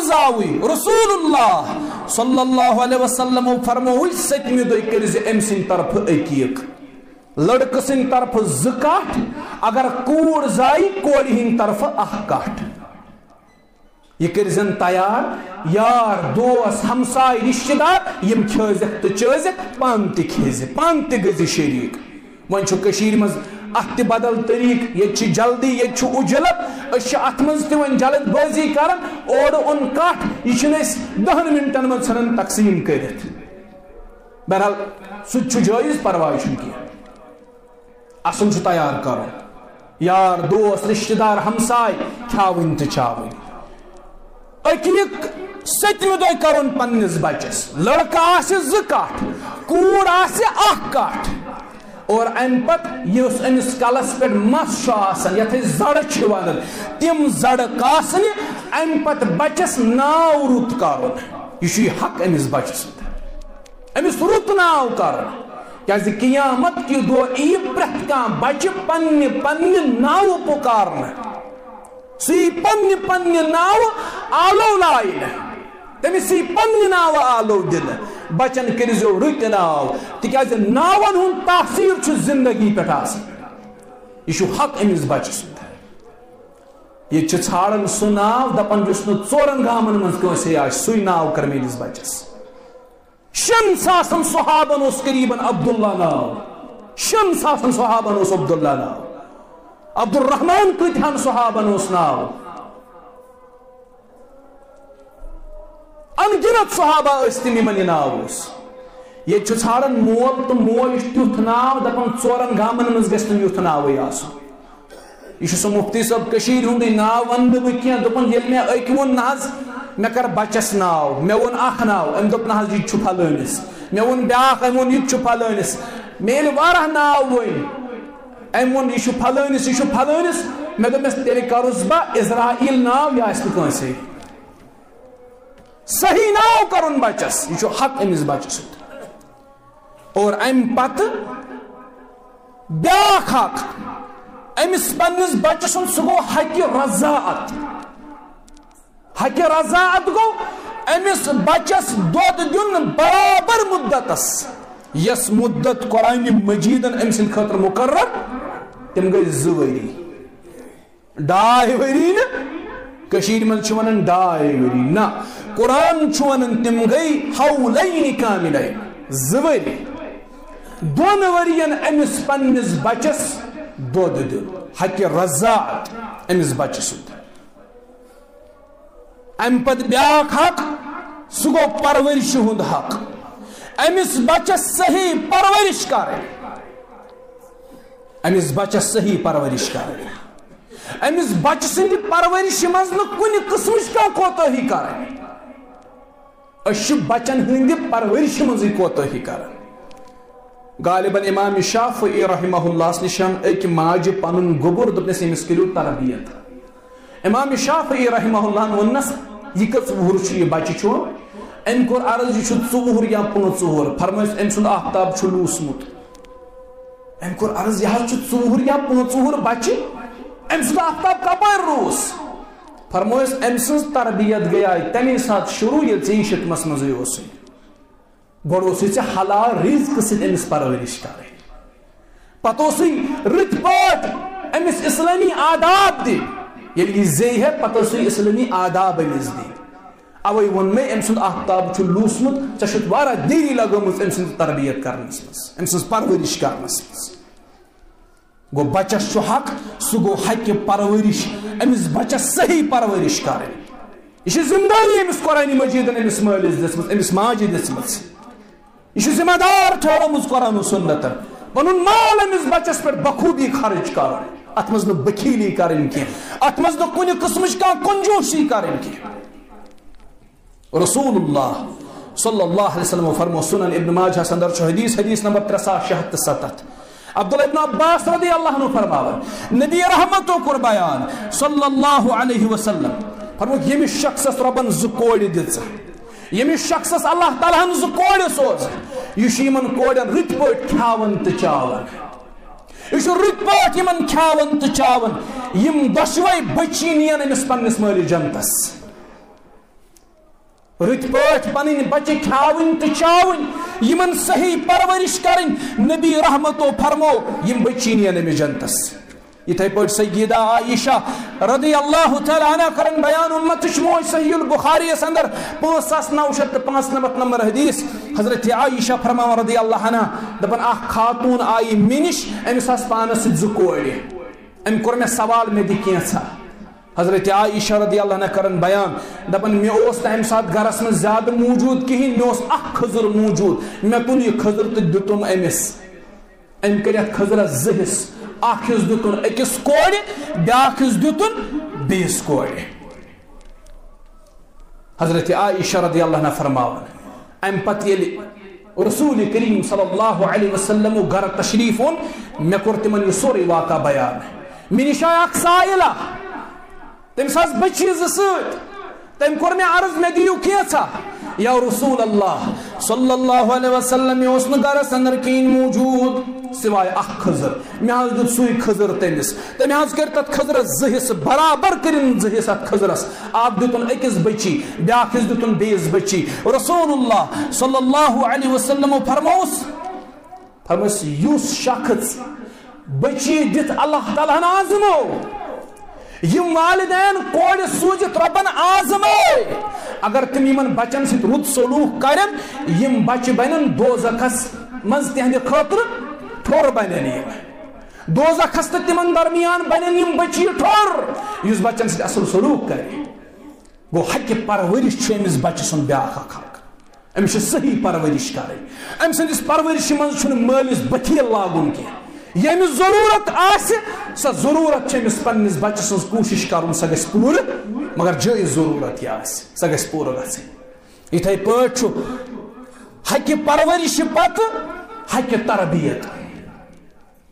زاوٕے رسول اللہ صلی اللہ علیہ وسلم فرمووُے ستمہِ دۄہ کٔرزِ أمۍ سٕنٛدِ طرفہٕ عقیق لڑکہ سٕنٛدِ طرفہٕ 2 کٹھ اگر کوٗر زایہِ کورِ ہٕنٛدِ طرفہٕ 1 کٹھ یہ کرزن تیار یار دوست ہمسائے رشتہ دار یم کھیزک تو چیزک پان تہ کھیزِ پان تہ گزِ شریک ون چھُ کشیر مز ات تہ بدل طریق یہ جلدی یہ اجلت اس ات مز تہ ون جلد بازی کران اور اون کٹ یہ چھن اس 10 منٹن مز ژھنان تقسیم کرت بہرحال سہ جائز پرواہ چھُنہٕ کینٛہہ اصل چھُ تیار کرُن یار دوست رشتہ دار ہمسائے کھاوٕنۍ تہ چاوٕنۍ عقیق 7مہِ دۄہ کرُن پننس بچس لڑکہ آسہِ 2 کٹھ کوٗر آسہِ 1 کٹھ اور امہ پتہٕ یُس أمِس کلس پٮ۪ٹھ مس چھُ آسان یتھ أسۍ زڑ چھِ ونان تِم زڑ کاسنہِ امہ پتہٕ بچس ناو رُت کرُن یہ چھُ یہِ حق أمِس بچہ سُنٛد أمِس رُت ناو کرُن کیازِ قیامت کہِ دۄہ یی پرٛٮ۪تھ کانٛہہ بچہ پننہِ ناوٕ پُکارنہٕ سی پننہِ ناو آلو لائن تمس سی پننہِ ناو آلو دن بچن کرزو رُت ناو تکیازِ ناون ہُنٛد تاثیر چھُ زندگی پٮ۪ٹھ آسان یہ چھُ حق أمِس بچہ سُنٛد یہ چھِ ژھانڈان سُہ ناو دپان یُس نہٕ 4 گامن منٛز کٲنٛسے آسہِ سُے ناو کر میٲنِس بچس 5,000 صحابن اوس قریباً عبداللہ ناو 5,000 صحابن اوس عبداللہ ناو عبد الرحمن کۭتہن صحابن اوس ناو انگنت صحابہ ٲسۍ تِم یِمن یہِ ناو اوس ییٚتہِ چھُ ژھانڈان مول تہٕ موج تیُتھ ناو دپان 4 گامن منٛز گژھِ نہٕ یُتھ ناوٕے آسُن یہ چھُ سُہ مفتی صٲب کٔشیٖرِ ہُنٛدُے ناو ونہٕ نہٕ بہٕ کینٛہہ دوٚپُن ییٚلہِ مےٚ أکۍ ووٚن نہ حظ مےٚ کر بچس ناو مےٚ ووٚن اکھ ناو أمۍ دوٚپ نہ حظ یہِ تہِ چھُ پھلٲنِس مےٚ ووٚن بیٛاکھ أمۍ ووٚن یہِ تہِ چھُ پھلٲنِس مےٚ ییٚلہِ واریاہ ناو ؤنۍ أمۍ ووٚن یہِ چھُ پھلٲنِس یہِ چھُ پھلٲنِس مےٚ دوٚپمس تیٚلہِ کرُس بہٕ اِزرائیل ناو یہِ آسہِ نہٕ کٲنٛسے صحیح ناو کرُن بچس یہ چھُ حق أمِس بچہ سُنٛد اور امہ پتہٕ بیٛاکھ حق أمِس پننس بچہ سُنٛد سُہ گوٚو حقہِ رضاعت گوٚو أمِس بچس دۄد دیُن برابر مدتس یس مدت قرآن مجیدن أمۍ سٕنٛدِ خٲطرٕ مقرر تِم گٔے 2 ؤری 2.5 ؤری نہٕ کٔشیٖرِ منٛز چھِ ونان 2.5 ؤری نہ قرآن چھُ ونان تِم گٔے حولین کاملین 2 ؤری 2 ؤرین أمِس پننس بچس دۄد دیُن حقہِ رضاعت أمِس بچہ سُنٛد امہ پتہٕ بیٛاکھ حق سُہ گوٚو پرورشہِ ہُنٛد حق أمِس بچس صحیح پرورش کرٕنۍ أمِس بچس صحیح پرورش کرٕنۍ أمِس بچہ سٕنٛدِ پرورشہِ منٛز نہٕ کُنہِ قٕسمٕچ کانٛہہ کوتٲہی کرٕنۍ أسۍ چھِ بچن ہٕنٛدِ پرورشہِ منٛزٕے کوتٲہی کران غالباً امام شافعی رحمہ اللہ نشان أکۍ ماجہِ پنُن گوٚبُر دوٚپنس أمِس کٔرِو تربیت امام شافعی رحمہ اللہ ووٚننس یہِ کٔژ وُہُر چھُ یہِ بچہِ چھُ ام کور عرض یہ 4 یا 25 فرمائش ام سند آفتاب چھ لوسمت ام کور عرض یہ 4 یا 25 بچہ ام سند آفتاب کپر روس فرمائش ام سند تربیت گیا تمے ساتھ شروع یہ ژے شتمس مزے اوس گوڑ اوس ژے حلال رزق سۭتۍ أمِس پرورش کرٕنۍ پتہٕ اوسُے رٕتۍ پٲٹھۍ أمِس اسلامی آداب دِنۍ ییٚلہِ یہِ زیٚیہِ ہے پتہٕ اوسُے اسلامی آداب أمِس دِنۍ اوے ووٚن مےٚ أمۍ سُنٛد آفتاب چھُ لوٗسمُت ژےٚ چھُتھ واریاہ دیری لگٲمٕژ أمۍ سٕنٛز تربیت کرنس منٛز أمۍ سٕنٛز پرورش کرنس منٛز گوٚو بچس چھُ حق سُہ گوٚو حقہِ پرورش أمِس بچس صحیح پرورش کرٕنۍ یہ چھِ ذمہ داری أمِس قرآنِ مجیدن أمِس مٲلِس دِژمٕژ أمِس ماجہِ دِژمٕژ یہ ذمہ دار ٹھہرٲمٕژ قرآن و سنتن پنُن مال أمِس بچس پٮ۪ٹھ بخوٗبی خرچ کرُن اتھ منٛز نہٕ بخیلی کرٕنۍ کینٛہہ اتھ منٛز نہٕ کُنہِ قٕسمٕچ کانٛہہ کنجوٗسی کرٕنۍ کینٛہہ رسول اللہ صلی اللہ علیہ وسلم فرمو سنن ابن ماجہ اندر چھُ حدیث نمبر 3667 عبداللہ ابن عباس رضی اللہ عنہ فرماون نبی رحمتو کور بیان صلی اللہ علیہ وسلم فرمو ییٚمِس شخصس رۄبن 2 کورِ دِژ ییٚمِس شخصس اللہ تعالیٰ ہن 2 کورِ سوز یہِ چھُ یِمن کورٮ۪ن رٕتۍ پٲٹھۍ کھیاون تہٕ چاون یہ رٕتۍ پٲٹھۍ یِمن کھیاون تہٕ چاون یِم دۄشوے بچی نِین أمِس پننِس مٲلِس جنتس رٕتۍ پٲٹھۍ پنٕنۍ بچہِ کھیاوٕنۍ تہٕ چاوٕنۍ یِمن صحیح پرورش کرٕنۍ نبی رحمتو فرمو یِم بچی نِین أمِس جنتس یِتھے پٲٹھۍ سیدہ عائشہ رضی اللہ تعالیٰ عنہ کرن بیان امتٕچ موج صحیح البخاری یس اندر 5995 نمبر حدیث حضرت عائشہ فرماون رضی اللہ عنہ دپن اکھ خاتون آئی مےٚ نِش أمِس آسہٕ پانس سۭتۍ 2 کورِ أمۍ کوٚر مےٚ سوال مےٚ دِ کینٛژھا حضرت عائشہ رضی اللہ عنہ کرن بیان دپن مےٚ اوس نہٕ اَمہِ ساتہٕ گرس منٛز زیادٕ موٗجوٗد کِہیٖنۍ مےٚ اوس اکھ خٔزٕر موٗجوٗد مےٚ تُل یہِ خٔزٕر تہٕ دیُتُم أمِس أمۍ کٔرۍ اَتھ خٔزٕرس 2 حِصہٕ اکھ حِصہٕ دیُتُن أکِس کورِ بیٛاکھ حِصہٕ دیُتُن بیٚیِس کورِ حضرت عائشہ رضی اللہ عنہ فرماون اَمہِ پتہٕ ییٚلہِ رسول کریم صلی اللہ علیہ وسلم گھر تشریف اون مےٚ کوٚر تِمن یہِ سورُے واقعہ بیان مےٚ نِش آیہِ اکھ سائلہ تٔمِس آسہٕ بچی 2 سۭتۍ تٔمۍ کوٚر مےٚ عرض مےٚ دِیِو کینٛژھا یا رسول اللہ صلی اللہ علیہ وسلم مےٚ اوس نہٕ گرس اندر کِہیٖنۍ موٗجوٗد سوائے اکھ خٔزٕر مےٚ حظ دیُت سُے خٔزٕر تٔمِس تٔمۍ حظ کٔرۍ تتھ خٔزٕرس 2 حِصہٕ برابر کٔرِنۍ 2 حِصہٕ اتھ خٔزٕرس اکھ دیُتُن أکِس بچی بیٛاکھ حِصہٕ دیُتُن بیٚیِس بچی رسول اللہ صلی اللہ علیہ وسلمو فرموس یُس شخص بچی دِتھ اللہ تعالیٰ ہن آزمو یم والدین کورِ سوٗزِتھ رۄبن آزمٲے اگر تِم یِمن بچن سۭتۍ رُت سلوٗک کرن یم بچہِ بنن دوزخس منٛز تِہنٛدِ خٲطرٕ ٹھوٚر بنن یم دوزخس تہٕ تِمن درمیان بنن یم بچی ٹھوٚر یُس بچن سۭتۍ اصل سلوٗک کرِ گوٚو حقہِ پرورش چھُ أمِس بچہِ سُنٛد بیٛاکھ اکھ حق أمِس چھِ صحیح پرورش کرٕنۍ أمۍ سٕنٛدِس پرورشہِ منٛز چھُنہٕ مٲلِس بٔتھیل لاگُن کینٛہہ ییٚمِس ضروٗرت آسہِ سۄ ضروٗرت چھِ أمِس پننِس بچہِ سٕنٛز کوٗشش کرُن سۄ گژھِ پوٗرٕ مگر جٲیز ضروٗرت یہِ آسہِ سۄ گژھِ پوٗرٕ گژھٕنۍ یِتھے پٲٹھۍ چھُ حقہِ پرورشہِ پتہٕ حقہِ تربیت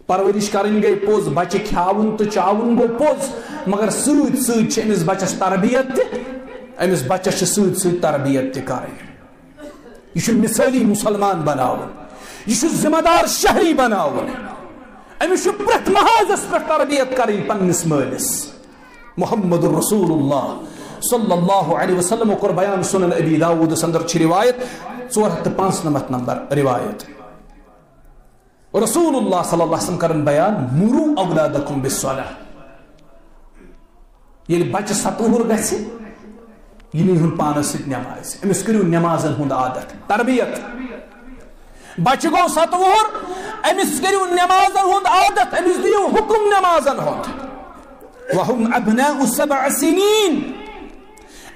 پرورش کرٕنۍ گٔے پوٚز بچہِ کھیاوُن تہٕ چاوُن گوٚو پوٚز مگر سۭتۍ سۭتۍ چھِ أمِس بچس تربیت تہِ أمِس بچس چھِ سۭتۍ سۭتۍ تربیت تہِ کرٕنۍ یہِ چھُ مثٲلی مُسلمان بناوُن یہِ چھُ ذمہ دار شہری بناوُن أمِس چھُ پرٛٮ۪تھ محاذس پٮ۪ٹھ تربیت کرٕنۍ پننِس مٲلِس محمد رسول اللہ صلی اللہ علیہ وسلم کوٚر بیان سنن ابی داؤدس اندر چھِ روایت 495 نمبر روایت رسول اللہ صلی اللہ علیہ وسلم کرن بیان مرو اولادکم بالصلاۃ ییٚلہِ بچہِ 7 وُہُر گژھِ یہِ نیٖہُن پانس سۭتۍ نٮ۪مازِ أمِس کٔرِو نٮ۪مازن ہُنٛد عادت تربیت بچہِ گوٚو 7 وُہُر أمِس کٔرِو نٮ۪مازن ہُنٛد عادت أمِس دِیِو حُکم نٮ۪مازن ہُنٛد وَهُمْ أَبْنَاءُ 7 سِنِينَ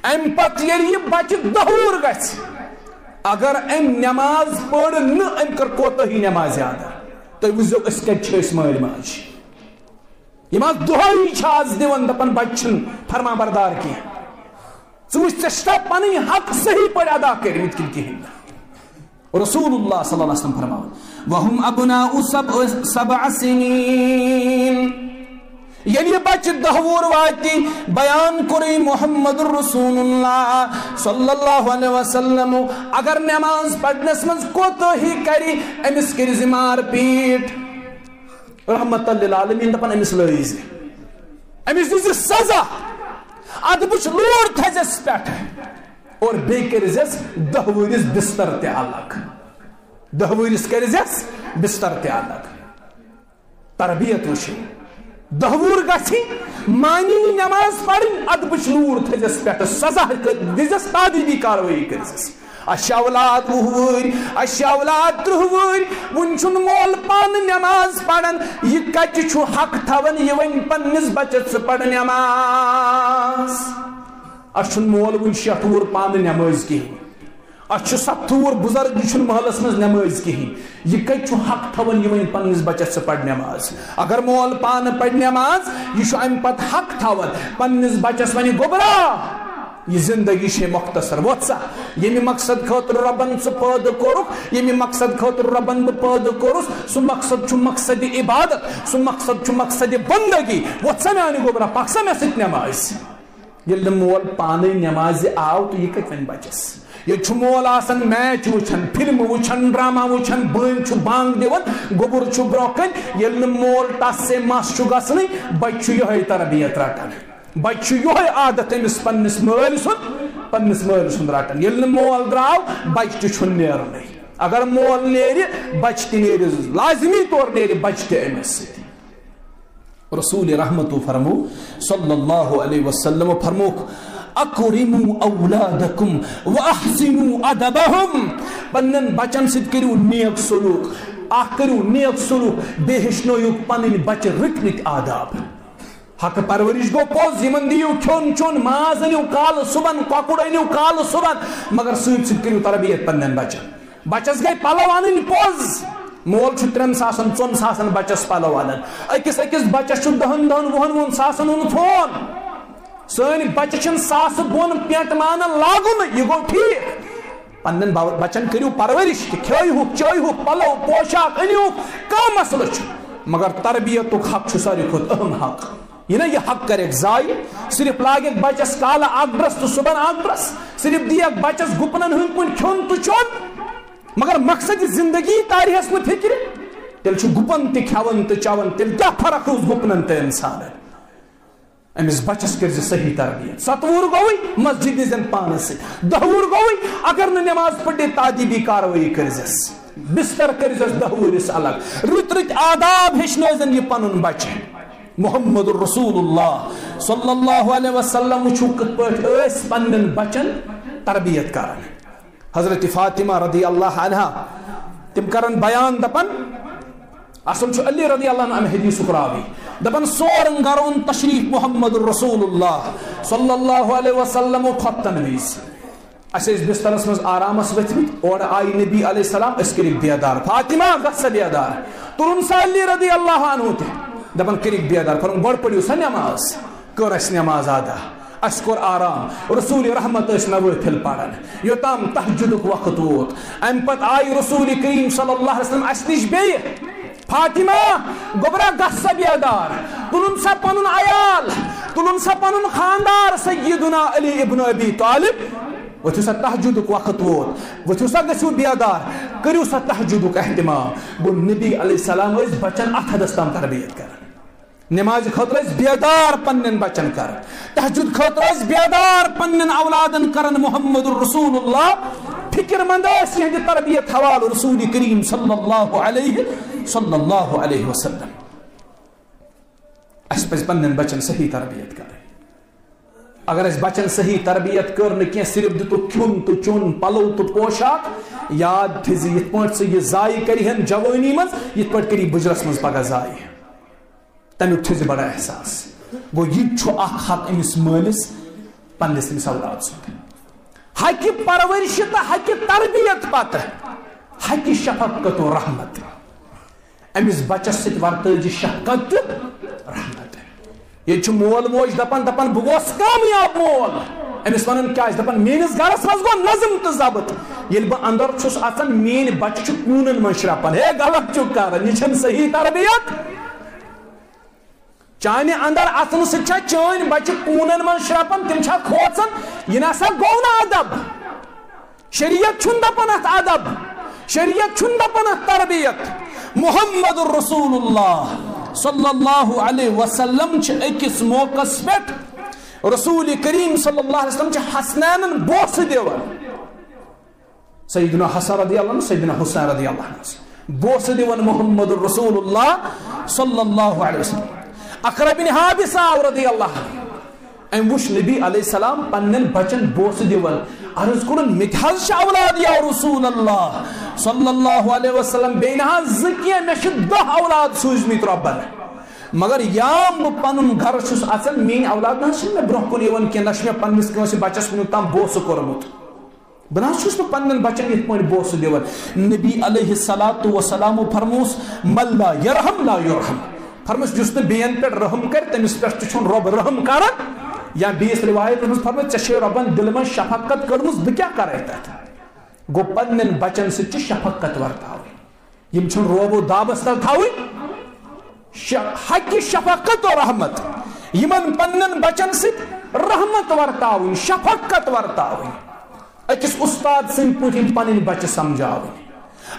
اَمہِ پتہٕ ییٚلہِ یہِ بچہِ 10 وُہُر گژھِ اگر أمۍ نٮ۪ماز پٔر نہٕ أمۍ کٔر کوتٲہی نٮ۪مازِ اندر تُہۍ وٕچھزیو أسۍ کتہِ چھِ أسۍ مٲلۍ ماجہِ یِم حظ دۄہے چھِ آز دِوان دپان بچہِ چھِنہٕ فرما بردار کینٛہہ ژٕ وٕچھ ژےٚ چھا پنٕنۍ حق صحیح پٲٹھۍ ادا کٔرمٕتۍ کِنہٕ کِہیٖنۍ نہٕ رسول اللہ صلی اللہ علیہ وسلم فرماون وَهُمْ أَبْنَاءُ 7 سِنِينَ یلی بچ 10 وُہُر واتی بیان کوٚرُے محمد رسول اللہ صلی اللہ علیہ وسلم اگر نماز پڑھنس منٛز کوتاہی کری أمِس کٔرزِ مار پیٖٹ رحمت للعالمین دپان أمِس لٲیزِ أمِس دِزِ سزا ادبٕچ لوٗر تھٲیزٮ۪س پٮ۪ٹھ اور بیٚیہِ کٔرزٮ۪س 10 وٕہرِس بستر تہِ الگ 10 وٕہرِس کٔرزٮ۪س بستر تہِ الگ تربیت وٕچھِو 10 وُہُر گژھِ مانی نماز پڑھن ادبٕچ لوٗر تھٲیزٮ۪س پٮ۪ٹھ سزا دِزٮ۪س تعدیبی کاروٲیی کٔرزٮ۪س اَسہِ چھِ اولاد 20 وٕہٕرۍ اَسہِ چھِ اولاد 30 وٕہٕرۍ وُنہِ چھُنہٕ مول پانہٕ نماز پران یہِ کتہِ چھُ حق تھاوان یہِ وۄنۍ پننِس بچس ژٕ پر نماز اَسہِ چھُنہٕ مول وُنہِ 60 وُہُر پانہٕ نمٲزۍ کِہیٖنۍ اَسہِ چھُ 70 وُہُر بُزرگ یہِ چھُنہٕ محلس منٛز نمٲزۍ کِہیٖنۍ یہِ کتہِ چھُ حق تھاوان یہِ وۄنۍ پننِس بچس ژٕ پر نماز اگر مول پانہٕ پرِ نماز یہِ چھُ امہِ پتہٕ حق تھاوان پننِس بچس ونہِ گوٚبرا یہ زندگی چھے مختصر وۄتھ سا ییٚمہِ مقصد خٲطرٕ رۄبن ژٕ پٲدٕ کوٚرُکھ ییٚمہِ مقصد خٲطرٕ رۄبن بہٕ پٲدٕ کوٚرُس سُہ مقصد چھُ مقصد عبادت سُہ مقصد چھُ مقصد بندگی وۄتھ سا میانہِ گوٚبرا پکھ سا مےٚ سۭتۍ نمازِ ییٚلہِ نہٕ مول پانے نمازِ آو تہٕ یہِ کتہِ وَنہِ بچس ییٚتہِ چھُ مول آسان میچ وٕچھان فلمہٕ وٕچھان ڈرامہ وٕچھان بٲنۍ چھُ بانگ دِوان گوٚبُر چھُ برونٛہہ کَنہِ ییٚلہِ نہٕ مول ٹس سے مس چھُ گژھنٕے بچہِ چھُ یِہوٚے تربیت رٹان بچہِ چھُ یِہوٚے عادت أمِس پننِس مٲلۍ سُنٛد رٹان ییٚلہِ نہٕ مول درٛاو بچہِ تہِ چھُنہٕ نیرنٕے اگر مول نیرِ بچہِ تہِ نیرِ لازمی طور نیرِ بچہِ تہِ أمِس سۭتۍ رسول رحمتو فرمو صلی اللہ علیہ وسلم فرموکھ اکرموا اولادکم واحسنوا ادبہم پنن بچن سۭتۍ کٔرِو نیک سلوک اکھ کٔرِو نیک سلوک بیٚیہِ ہیٚچھنٲیِو پنٕنۍ بچہِ رٕتۍ رٕتۍ آداب حق پرورش گو پوز یمن دیو کھیون چون ماز انیو کال صبح کۄکُر انیو کال صبح مگر سۭتۍ سۭتۍ کٔرِو تربیت پننٮ۪ن بچن بچس گٔے پلو انٕنۍ پوز مول چھُ 3 ساسن 4 ساسن بچس پلو انان أکِس بچس چھُ 10 وُہن ساسن ہُنٛد فون سٲنۍ بچہِ چھِنہٕ ساسہٕ بۄن پینٹ مانان لاگُن یہِ گوٚو ٹھیٖک پننٮ۪ن بچن کٔرِو پرورش تہِ کھیٲیہُکھ چٲیہُکھ پلو پوشاک أنِہُکھ کانٛہہ مسلہٕ چھُ مگر تربیتُک حق چھُ ساروی کھۄتہٕ اہم حق یہ نا یہ حق کرے ضائع صرف لاگے بچس کالا اکھ ڈرس تو صبح اکھ ڈرس صرف دیا بچس گپنن ہند کن کھون تو چون مگر مقصد زندگی تاریخس میں فکر تیل چھو گپن تہ کھون تہ چون تیل کیا فرق روز گپنن تہ انسان امس بچس کرز صحیح تربیت 7 وُہُر گوئی مسجد نزن پانس 10 وُہُر گوئی اگر نہ نماز پڑھے تعدیبی کاروٲیی کرزس بستر کرزس 10 وُہرس الگ رٕتۍ رٕتۍ آداب ہیٚچھنٲیزن یہ پنن بچہ محمد رسول اللہ صلی اللہ علیہ وسلم وچھو کت پٲٹھۍ ٲسۍ پننٮ۪ن بچن تربیت کران حضرت فاطمہ رضی اللہ عنہا تم کرن بیان دپن اصل چھُ علی رضی اللہ عنہ امہِ حدیثُک راوی دپن سورن گرون تشریف محمد رسول اللہ صلی اللہ علیہ وسلم کھۄتن وِزِ اسہِ ٲسۍ بسترس منٛز آرامس ؤتھمٕتۍ اورٕ آیہِ نبی علیہ السلام أسۍ کٔرِکھ بیدار فاطمہ گژھ سا بیدار تُلُن سا علی رضی اللہ عنہ تہِ دپن کٔرِکھ بیدار فرمون گۄڈٕ پٔرِو سا نماز کٔر اسہِ نماز ادا اسہِ کوٚر آرام رسول رحمت ٲسۍ نوٲفِل پران یوٚتام تہجدُک وقت ووت امہِ پتہٕ آیہِ رسول کریم صلی اللہ علیہ وسلم اسہِ نِش بیٚیہِ فاطمہ گوٚبرا گژھ سا بیدار تُلُن سا پنُن عیال تُلُن سا پنُن خاندار سیدنا علی ابن ابی طالب ؤتھِو سا تہجدُک وقت ووت ؤتھِو سا گٔژھِو بیدار کٔرِو سا تہجدُک اہتمام گوٚو نبی علیہ السلام ٲسۍ بچن اتھ حدس تام تربیت کران نماز خٲطرٕ ٲسۍ بیدار پننٮ۪ن بچن کران تہجد خٲطرٕ ٲسۍ بیدار پننٮ۪ن اولادن کران محمد رسول اللہ فکر مند ٲسۍ یِہنٛدِ تربیت حوالہٕ رسول کریم صلی اللہ علیہ وسلم اسہِ پزِ پننٮ۪ن بچن صحیح تربیت کرٕنۍ اگر اسہِ بچن صحیح تربیت کٔر نہٕ کینٛہہ صرف دِتُکھ کھیوٚن تہٕ چیوٚن پلو تہٕ پوشاک یاد تھٲیزِ یِتھ پٲٹھۍ ژٕ یہِ ضایہِ کرِہن جوٲنی منٛز یِتھ پٲٹھۍ کٔری بُجرس منٛز پگاہ ضایہِ تمیُک تھٲیزِ بڑا احساس گوٚو یہِ تہِ چھُ اکھ حق أمِس مٲلِس پننِس أمِس اولاد سُنٛد حقہِ پرورشہِ تہٕ حقہِ تربیت پتہٕ حقہِ شفقت و رحمت أمِس بچس سۭتۍ ورتٲیزِ شفقت تہٕ رحمت یہ چھُ مول موج دپان بہٕ گوس کامیاب مول أمِس ونان کیٛازِ دپان میٲنِس گرس منٛز گوٚو نظم تہٕ ضبط ییٚلہِ بہٕ اندر چھُس اژان میٲنۍ بچہِ چھُ کوٗنن منٛز شرٛپان ہے غلط چھُکھ کران یہِ چھنہٕ صحیح تربیت چانہ اندر اثن سا چین بچہ کونن من شرپن تم چھا کھوچن یہ نسا گو نا ادب شریعت چھن دپن ات ادب شریعت چھن دپن ات تربیت محمد رسول اللہ صلی اللہ علیہ وسلم چھ اکس موقع پہ رسول کریم صلی اللہ علیہ وسلم چھ حسنین بوس دیوان سیدنا حسن رضی اللہ عنہ سیدنا حسین رضی اللہ عنہ بوس دیوان محمد رسول اللہ صلی اللہ علیہ وسلم اقرا بن حابس رضی اللہ عنہ ام وش نبی علیہ السلام پنن بچن بوس دیوان عرض کرن متحز اولاد یا رسول اللہ صلی اللہ علیہ وسلم بینہا زکیہ میں 10 اولاد سوزمت ربن مگر یام بہ پنن گھر چھس اصل مین اولاد نہ میں برہ کن یوان کی نش میں پنس کنس بچس ون تام بوس کورمت بنا چھس میں پنن بچن یت پن بوس دیوان نبی علیہ الصلوۃ والسلام فرموس مل لا یرحم لا یرحم فرموس جس نے بین پر رحم کر تمس پر چھن رب رحم کرن یا بیس روایت میں فرموس چشے ربن دل میں شفقت کرمس بہ کیا کرتا تھا گو پنن بچن سچ شفقت ورتاوی یم چھن روب و دابس تل تھاوی حق شفقت و رحمت یمن پنن بچن ست رحمت ورتاوی شفقت ورتاوی اکس استاد سن پوٹ پنن بچہ سمجھاوی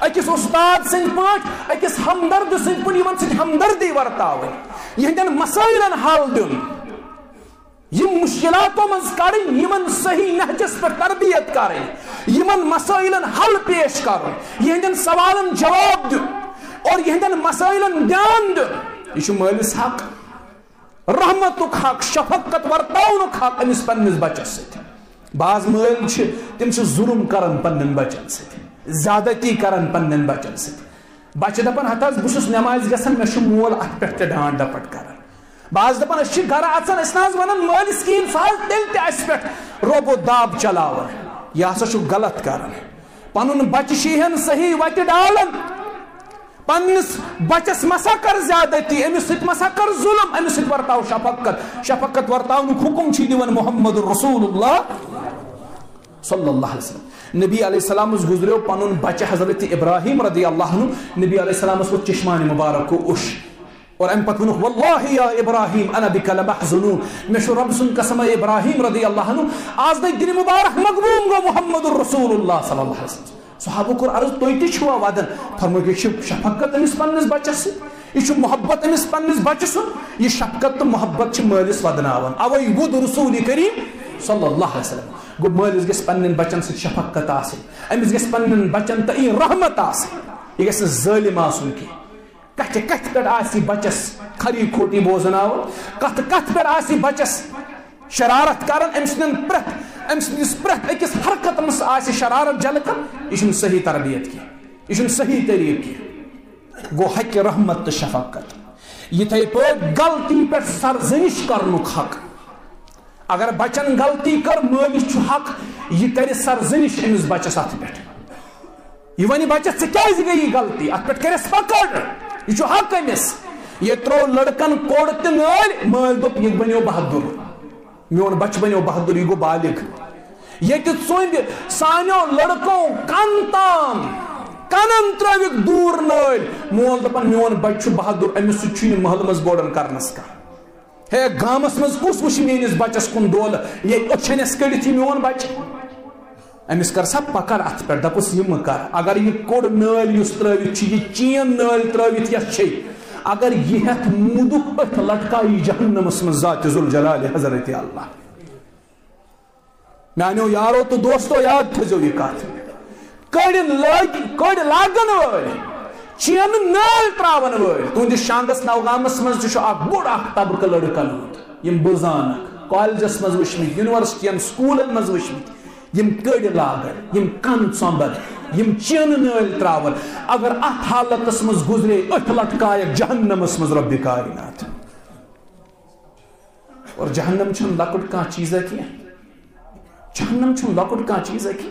اکس استاد سن پوٹ اکس ہمدرد سن پوٹ یمن ست ہمدردی ورتاوی یہندن مسائلن حل دن یم مشکلاتوں من کریں یمن صحیح نہجس پر تربیت کریں یمن مسائلن حل پیش کریں یہندن سوالن جواب دن اور یہندن مسائلن دیان دن یہ مالس حق رحمتک حق شفقت ورتاونک حق امس پنس بچس ست بعض مال تم ظلم کرن پنن بچن ست زیادتی کرن پنن بچن ست بچہ دپن ہتاز بس نماز گژھن مے مول ات پہ ڈانٹ ڈپٹ کران بعض دپان اس گھر اچان اس ونان مالس کہین فال تیل تہ پہ روب و داب چلاوان یہ ہسا غلط کران پن بچہ ہن صحیح وتہ ڈالن پنس بچس مسا کر زیادتی امس ست مسا کر ظلم امس ست ورتاو شفقت ورتاونک حکم چھ دیوان محمد رسول اللہ صلی اللہ علیہ وسلم نبی علیہ السلام گزریو پنن بچہ حضرت ابراہیم رضی اللہ عنہ نبی علیہ السلام وہ چشمان مبارک کو اش اور ام پتہ ونک واللہ یا ابراہیم انا بک لمحزنون میں شو رب سن قسم ابراہیم رضی اللہ عنہ آز دل مبارک مغبوم گو محمد رسول اللہ صلی اللہ علیہ وسلم صحابہ کو عرض توئی تہ چھوا ودن فرموک یہ شفقت امس پنس بچس یہ محبت امس پنس بچہ سن یہ شفقت تو محبت مالس ودناون اوے ود رسول کریم صلی اللہ علیہ وسلم گو مالس گژھِ پنن بچن ست شفقت آسن امس گژھِ پنن بچن تہ رحمت آسن یہ گژھِ ظالم آسن کی کت کت پہ آسی بچس کھری کھوٹی بوزناو کت کت پہ آسی بچس شرارت کرن ام سندس پرت اکس حرکت مس آسی شرارت جلکن یہ صحیح تربیت کی یہ صحیح طریق کی گو حق رحمت تو شفقت یہ غلطی پہ سرزنش کرنک حق اگر بچن غلطی کر مالس حق یہ کر سرزنش امس بچس ات پہ یہ ون بچس ژٕ گئی غلطی ات پہ کرس پکڑ یہ حق امس یہ ترو لڑکن کوڑ تو نال مال دپ یہ بنو بہادر میون بچہ بنو بہادر یہ گو بالغ یہ ژوند سانو لڑکو کن تام کنن تروک دور نال مول دپان میون بچہ بہادر امس سہ محل مز بوڑن کرنس کا ہے گامس مز کس وچ میانس بچس کن دول یہ اچھنس کڑت میون بچہ امس کر سا پکڑ ات پہ دپس یہ کر اگر یہ کوڑ نال اس تروت یہ چین نال تروت یس اگر یہ ہتھ مودک ات لٹکائی جہنمس من ذات ذوالجلال حضرت اللہ میانو یارو تو دوستو یاد تھزو یہ کت کڑ لاگن ول چین نال تراون ول تہندس شانگس نوگامس من بوڑ اخ طبقہ لڑکن یم بزان کالجس مز وچمت یونیورسٹین سکولن مز وچمت یم کڑ لاگن یم کن ژومبن یم چین نال تراون اگر ات حالتس مز گزرے ات لٹکائک جہنمس مز رب کائنات اور جہنم چھن لکٹ کان چیز کی جہنم چھن لکٹ کان چیز کی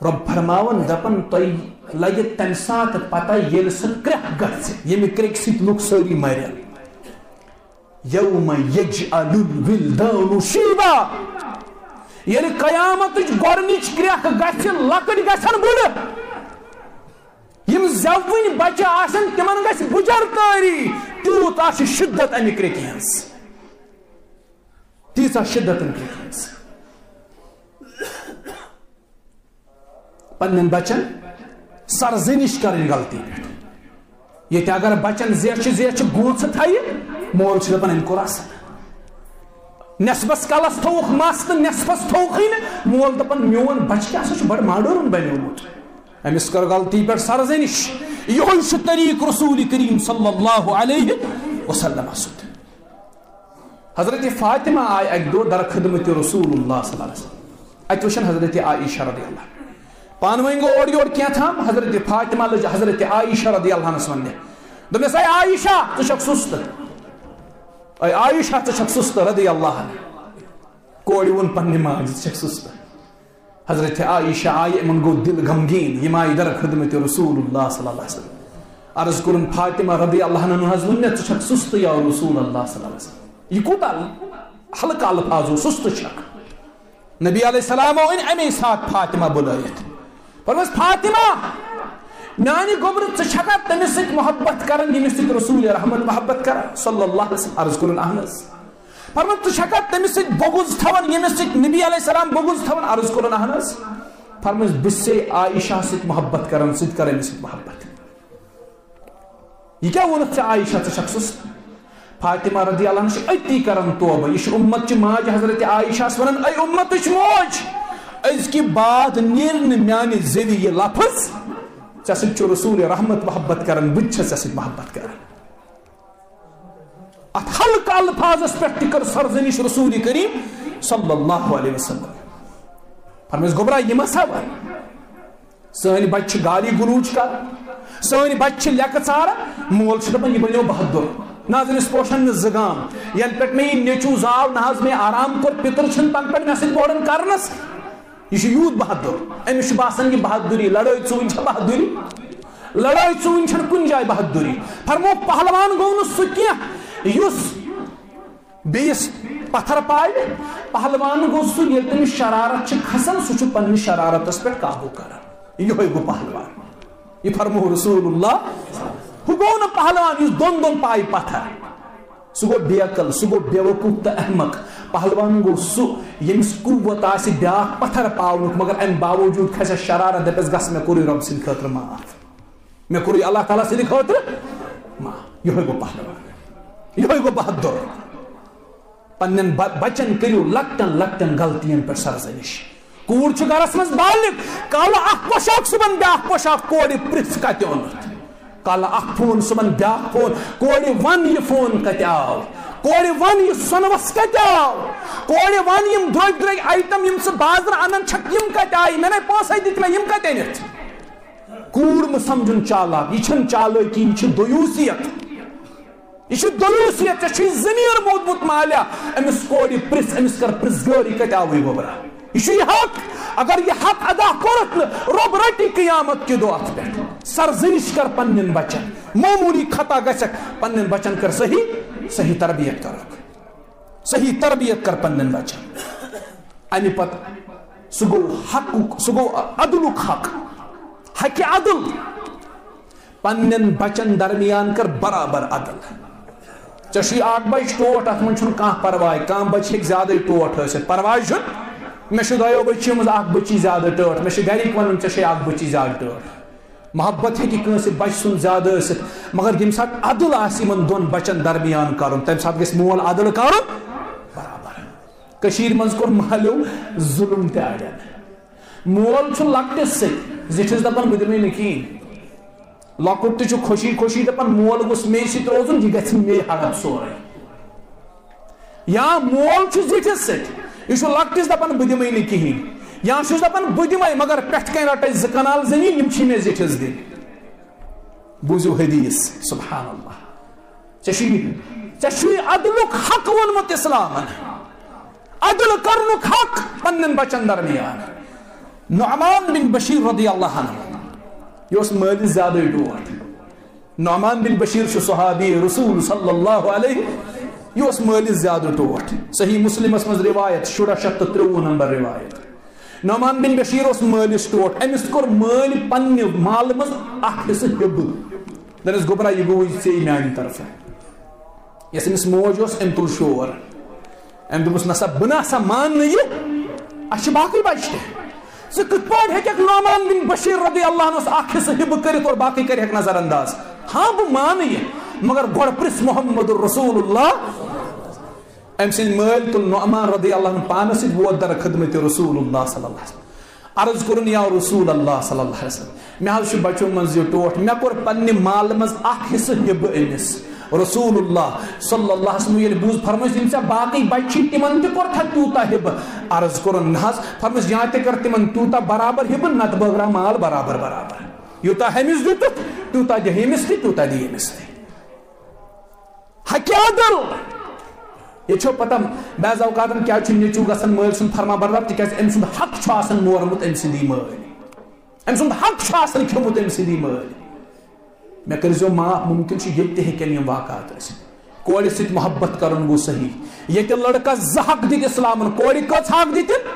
رب فرماون دپن تۄہہِ لگہِ تمہِ ساتہٕ پتہ ییٚلہِ سُہ کرٛٮ۪کھ گژھِ ییٚمہِ کرٛٮ۪کہِ سۭتۍ لُکھ سٲری مرن یوم یجعل الولدان شیبا ییٚلہِ قیامتٕچ گۄڈنِچ کرٛٮ۪کھ گژھِ لۄکٕٹۍ گژھن بٕڑٕ یِم زٮ۪وٕنۍ بچہِ آسن تِمن گژھِ بُجر کٲری تیوٗت تیٖژاہ چھِ شِدت اَمہِ کرٛیٚکہِ ہٕنٛز تیٖژاہ شِدت اَمہِ کرٛیٚکہِ ہٕنٛز پننٮ۪ن بچن سرزنش کرٕنۍ غلطی پٮ۪ٹھ ییٚتہِ اگر بچن زیچھِ گوٗژٕ تھایہِ مول چھُ دپان أمۍ کوٚر اصل نٮ۪صبس کلس تھووُکھ مس تہٕ نٮ۪صبس تھووُکھٕے نہٕ مول دپان میون بچہِ کیٛاہ سا چھُ بڑٕ ماڈٲرٕن بنیومُت أمِس کٔر غلطی پٮ۪ٹھ سرزنش یِہوے چھُ طریٖقہٕ رسول کریم صلی اللہ علیہ وسلم سُنٛد حضرت فاطمہ آیہِ اکہِ دۄہ در خدمت رسول اللہ صلی اللہ علیہ وسلم اتہِ وٕچھن حضرت عائشہ رضی اللہ پانہٕ ؤنۍ گوٚو اورٕ یورٕ کینٛژھام حضرت فاطمہ لٔج حضرت عائشہ رضی اللہ عنہس وننہِ دوٚپنس اے عائشہ ژٕ چھکھ سُستہٕ اے عائشہ ژٕ چھکھ سُستہٕ رضی اللہ عنہ کورِ ووٚن پننہِ ماجہِ ژٕ چھکھ سُستہٕ حضرت عائشہ آیہِ یِمن گوٚو دل غمگیٖن یِم آیہِ در خدمت رسول اللہ صلی اللہ علیہ وسلم عرض کوٚرُن فاطمہ رضی اللہ عنہ حظ ووٚن مےٚ ژٕ چھکھ سُستہٕ یا رسول اللہ صلی اللہ علیہ وسلم یہِ کوٗتاہ ہلکہٕ الفاظو سُستہٕ چھکھ نبی علیہ السلام أنۍ اَمے ساتہٕ فاطمہ بُلٲیِتھ فرمٲیس فاطمہ میانہِ گوبرٕ ژٕ چھکھا تٔمِس سۭتۍ محبت کران ییٚمِس سۭتۍ رسول رحمت محبت کران صلی اللہ علیہ وسلم عرض کوٚرُن اہن حظ فرمٲیس ژٕ چھکھا تٔمِس سۭتۍ بغض تھاوان ییٚمِس سۭتۍ نبی علیہ السلام بغض تھاوان عرض کوٚرُن اہن حظ فرمٲیس بہٕ چھسے عائشہ سۭتۍ محبت کران ژٕ تہِ کر أمِس سۭتۍ محبت یہِ کیٛاہ ووٚنُتھ ژےٚ عائشہ ژٕ چھکھ سُستہٕ فاطمہ رضی اللہ عنہ چھِ أتی کران توبہٕ یہِ چھِ اُمت چہِ ماجہِ حضرت عائشہس ونان اے اُمتٕچ موج أزکہِ بعد نیرِ نہٕ میانہِ زیوِ یہِ لفظ ژےٚ سۭتۍ چھُ رسول رحمت محبت کران بہٕ تہِ چھس ژےٚ سۭتۍ محبت کران اتھ ہلکہٕ الفاظس پٮ۪ٹھ تہِ کٔر سرزنش رسول کریم صلی اللہ علیہ وسلم فرمٲیس گوبرا یہِ مہ سا ون سٲنۍ بچہِ چھِ گالی گلوچ کران سٲنۍ بچہِ چھِ لیٚکہٕ ژاران مول چھُ دپان یہِ بنیو بہادُر نہ حظ أمِس پوشن نہٕ زٕ گام ینہٕ پٮ۪ٹھ مےٚ یہِ نیٚچوٗ زاو نہ حظ مےٚ آرام کوٚر پِتٕر چھُنہٕ تنہٕ پٮ۪ٹھ مےٚ سۭتۍ بوڑن کرنس یہ یوٗت بہادُر أمِس چھُ باسان یہِ بہادُری لڑٲے ژوٗنۍ چھےٚ بہادُری لڑٲے ژوٗنۍ چھنہٕ کُنہِ جایہِ بہادُری فرمو پہلوان گوٚو نہٕ سُہ کینٛہہ یُس بیٚیِس پتھر پالہِ پہلوان گوٚو سُہ ییٚلہِ تٔمِس شرارت چھِ کھسان سُہ چھُ پننہِ شرارتس پٮ۪ٹھ قابوٗ کران یِہوے گوٚو پہلوان یہِ فرمو رسول اللہ ہُہ گوٚو نہٕ پہلوان یُس دۄن پایہِ پتھر سُہ گوٚو بیقل سُہ گوٚو بیوقوٗف تہٕ احمق پہلوان گوٚو سُہ ییٚمِس قوت آسہِ بیاکھ پتھر پاونُک مگر امہِ باوجوٗد کھسٮ۪س شرارت دپٮ۪س گژھ مےٚ کوٚرُے رۄبہٕ سٕنٛدِ خٲطرٕ معاف مےٚ کوٚرُے اللہ تعالیٰ سٕنٛدِ خٲطرٕ معاف یِہوے گوٚو پہلوان یِہوے گوٚو بہادُر پننٮ۪ن بچن کٔرِو لۄکٹٮ۪ن لۄکٹٮ۪ن غلطین پٮ۪ٹھ سرزنش کوٗر چھِ گرس منٛز بالغ کالہٕ اکھ پوشاک صُبحن بیاکھ پوشاک کورِ پرژھ کتہِ اوٚنُتھ کالہٕ اکھ فون صُبحن بیاکھ فون کورِ ون یہِ فون کتہِ آو کورِ ون یہِ سۄنوس کتہِ آو کورِ ون یِم درٛوٚگۍ درٛوٚگۍ آیٹم یِم ژٕ بازرٕ انان چھکھ یِم کتہِ آیہِ مےٚ نے پونٛسے دِتۍ مےٚ یِم کتہِ أنِتھ کوٗر مہٕ سمجھُن چالاک یہِ چھنہٕ چالٲکی یہِ چھِ دویوٗسیت یہ دلوسیت ژےٚ چھُے ضمیٖر موٗدمُت مالیہ أمِس کورِ پرژھ أمِس کر پرژھگٲر یہِ کتہِ آوٕے گوبرا یہ چھُ یہِ حق اگر یہِ حق ادا کوٚرُتھ نہٕ رۄب رٹہِ قیامت کہِ دۄہ اتھ پٮ۪ٹھ سرزنش کر پننٮ۪ن بچن معموٗلی خطا گژھکھ پننٮ۪ن بچن کر صحیح تربیت کرکھ صحیح تربیت کر پننٮ۪ن بچن امہِ پتہٕ سُہ گوٚو حقُک سُہ گوٚو عدلُک حق حقہِ عدل پننٮ۪ن بچن درمیان کر برابر عدل ژےٚ چھُے اکھ بچہِ ٹوٹھ اتھ منٛز چھُنہٕ کانٛہہ پرواے کانٛہہ بچہِ ہیٚکہِ زیادٕے ٹوٹھ ٲسِتھ پرواے چھُنہٕ مےٚ چھُ دۄیو بٔچیو منٛز اکھ بٔچی زیادٕ ٹٲٹھ مےٚ چھِ گرِکۍ ونان ژےٚ چھے اکھ بٔچی زیادٕ ٹٲٹھ محبت ہیٚکہِ کٲنٛسہِ بچہِ سُنٛد زیادٕ ٲسِتھ مگر ییٚمہِ ساتہٕ عدل آسہِ یِمن دۄن بچن درمیان کرُن تمہِ ساتہٕ گژھِ مول عدل کرُن برابر کٔشیٖرِ منٛز کوٚر مالیو ظُلُم تہِ اڑٮ۪ن مول چھُ لۄکٹِس سۭتۍ زِٹھِس دپان بہٕ دِمے نہٕ کِہیٖنۍ لۄکُٹ تہِ چھُ خوشی خوشی دپان مول گوٚژھ مے سۭتۍ روزُن یہِ گژھِ مے ہڑپ سورُے یا مول چھُ زِٹھِس سۭتۍ یہِ چھُ لۄکٹِس دپان بہٕ دِمے نہٕ کِہیٖنۍ یا چھُس دپان بہٕ دِمے مگر پٮ۪ٹھٕ کَنۍ رٹے 2 کنال زٔمیٖن یِم چھِ مےٚ زِٹھِس دِنۍ بوٗزِو حدیٖث سبحان اللہ ژےٚ چھُے عدلُک حق ووٚنمُت اِسلامن عدل کرنُک حق پننٮ۪ن بچن درمیان نعمان بن بشیر رضی اللہ عنہ یہ اوس مٲلِس زیادٕے ڈوٹھ نعمان بن بشیر چھُ صحابی رسول صلی اللہ علیہ یہ اوس مٲلِس زیادٕ ٹوٹھ صحیح مسلمس منٛز روایت 653 نمبر روایت نعمان بن بشیر اوس مٲلِس ٹوٹھ أمِس کوٚر مٲلۍ پننہِ مالہٕ منٛز اکھ حصہٕ ہِبہٕ دپیٚس گوبرا یہِ گوٚوُے ژےٚ میانہِ طرفہٕ یس أمس موج اوس أمۍ تُل شور أمۍ دوٚپُس نسا بہٕ نسا ماننہٕ یہِ اَسہِ چھِ باقٕے بچہِ تہِ ژٕ کِتھ پٲٹھۍ ہیٚککھ نعمان بن بشیر رضی اللہ عنہس اکھ حصہٕ ہِبہٕ کٔرِتھ اور باقٕے کَرِہَکھ نظر انداز ہاں بہٕ مانہٕ یہِ مگر گۄڈٕ پرٛژھ محمد رسول اللہ أمۍ سٕنٛدۍ مٲلۍ تُل نعمان رضی اللہ عنہ پانس سۭتۍ ووت در خدمت رسول اللہ صلی اللہ علیہ وسلم عرض کوٚرُن یا رسول اللہ صلی اللہ علیہ وسلم مےٚ حظ چھُ بچو منٛز یہِ ٹوٹھ مےٚ کوٚر پننہِ مالہٕ منٛز اکھ حصہٕ ہِبہٕ أمِس رسول اللہ صلی اللہ علیہ وسلم ییٚلہِ بوٗز فرمٲیس یِم ژےٚ باقٕے بچہِ چھِ تِمن تہِ کوٚرتھا تیوٗتاہ ہِبہٕ عرض کوٚرُن نہ حظ فرمٲیس یا تہِ کر تِمن تیوٗتاہ برابر ہِبہٕ نتہٕ بٲگراو مال برابر برابر یوٗتاہ ہیٚمِس دیُتُکھ تیوٗتاہ دِ ییٚمِس تہِ تیوٗتاہ دِ ییٚمِس تہِ ہا کیٛاہ دل یہ چھو پتہ بعض اوقات کیا نیچو گژھان مٲلۍ سُنٛد فرما بردار تِکیٛازِ أمۍ سُنٛد حق چھُ آسان مورمُت أمۍ سٕنٛدی مٲلۍ أمۍ سُنٛد حق چھُ آسان کھیوٚمُت أمۍ سٕنٛدی مٲلۍ مےٚ کٔرۍزیو معاف مُمکِن چھُ ییٚتہِ تہِ ہیٚکن یِم واقعات ٲسِتھ کورِ سۭتۍ محبت کرُن گوٚو صحیح ییٚتہِ لڑکس 2 حق دِتۍ اِسلامن کورِ کٔژ حق دِتِن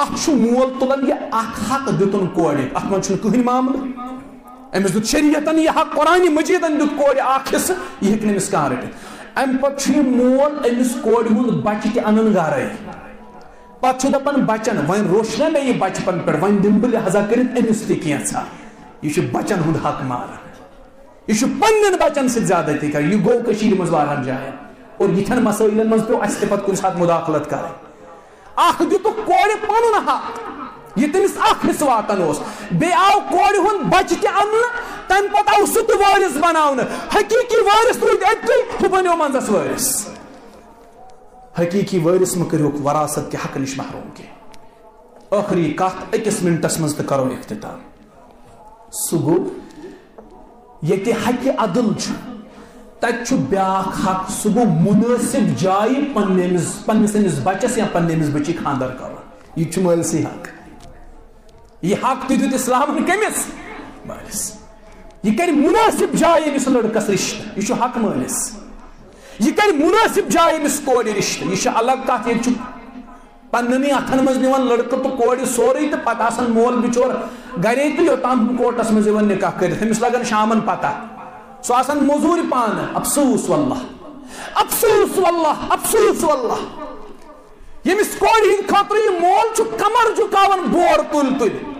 اکھ چھُ مول تُلان یہِ اکھ حق دِتُن کورِ اتھ منٛز چھُنہٕ کٕہٕنۍ معاملہٕ أمِس دیُت شریعتن یہِ حق قرآنِ مجیٖدن دیُت کورِ اکھ حصہٕ یہِ ہیٚکہِ نہٕ أمِس کانٛہہ رٔٹِتھ امہِ پتہٕ چھُ یہِ مول أمِس کورِ ہُنٛد بچہِ تہِ انان گرے پتہٕ چھُ دپان بچن وۄنۍ روٚچھ نا مےٚ یہِ بچپن پٮ۪ٹھ وۄنۍ دِمہٕ بہٕ لحاظہ کٔرِتھ أمِس تہِ کینٛژھا یہِ چھُ بچن ہُنٛد حق ماران یہ پنن بچن سۭتۍ زیادتی کر یہ گوٚو کٔشیٖرِ منٛز واریاہن جاین اور یِتھٮ۪ن مسٲیلن منٛز پیوٚو اَسہِ تہِ پتہٕ کُنہِ ساتہٕ مُداخلت کرٕنۍ اکھ دِتُکھ کورِ پنُن حق یہ تٔمِس اکھ حصہٕ واتان اوس بیٚیہِ آو کورِ ہُنٛد بچہِ تہِ اننہٕ تمہِ پتہٕ آو سُہ تہِ وٲرِث بناونہٕ حقیٖقی وٲرِث روٗدۍ أتھی ہُہ بنیو منٛزس وٲرِث حقیٖقی وٲرِث مہ کٔرِہُکھ وراثت کہِ حقہٕ نِش محروم کینٛہہ ٲخری کتھ 1 مِنٹس منٛز تہٕ کرو اختتام سُہ گوٚو ییٚتہِ حقہِ عدل چھُ تتہِ چھُ بیٛاکھ حق سُہ گوٚو مُنٲسِب جایہِ پننِس أمِس بچس یا پننہِ أمِس بچی خانٛدر کرُن یہِ تہِ چھُ مٲلسٕے حق یہِ حق تہِ دیُت اِسلامن کٔمِس مٲلِس یہِ کرِ مُنٲسِب جایہِ أمِس لڑکس رشتہٕ یہِ چھُ حق مٲلِس یہِ کرِ مُنٲسِب جایہِ أمِس کورِ رشتہٕ یہِ چھِ الگ کتھ ییٚتہِ چھُ پننٕنی اتھن منٛز نِوان لڑکہٕ تہٕ کورِ سورُے تہٕ پتہٕ آسان مول بِچور گرے تہٕ یوٚتام کورٹس منٛز یِوان نکاح کٔرِتھ أمِس لگان شامن پتہ سُہ آسان موٚزوٗرِ پانہٕ افسوٗس واللہ افسوٗس واللہ افسوٗس واللہ ییٚمِس کورِ ہٕنٛدِ خٲطرٕ یہِ مول چھُ کمر جُکاوان بور تُلۍ تُلۍ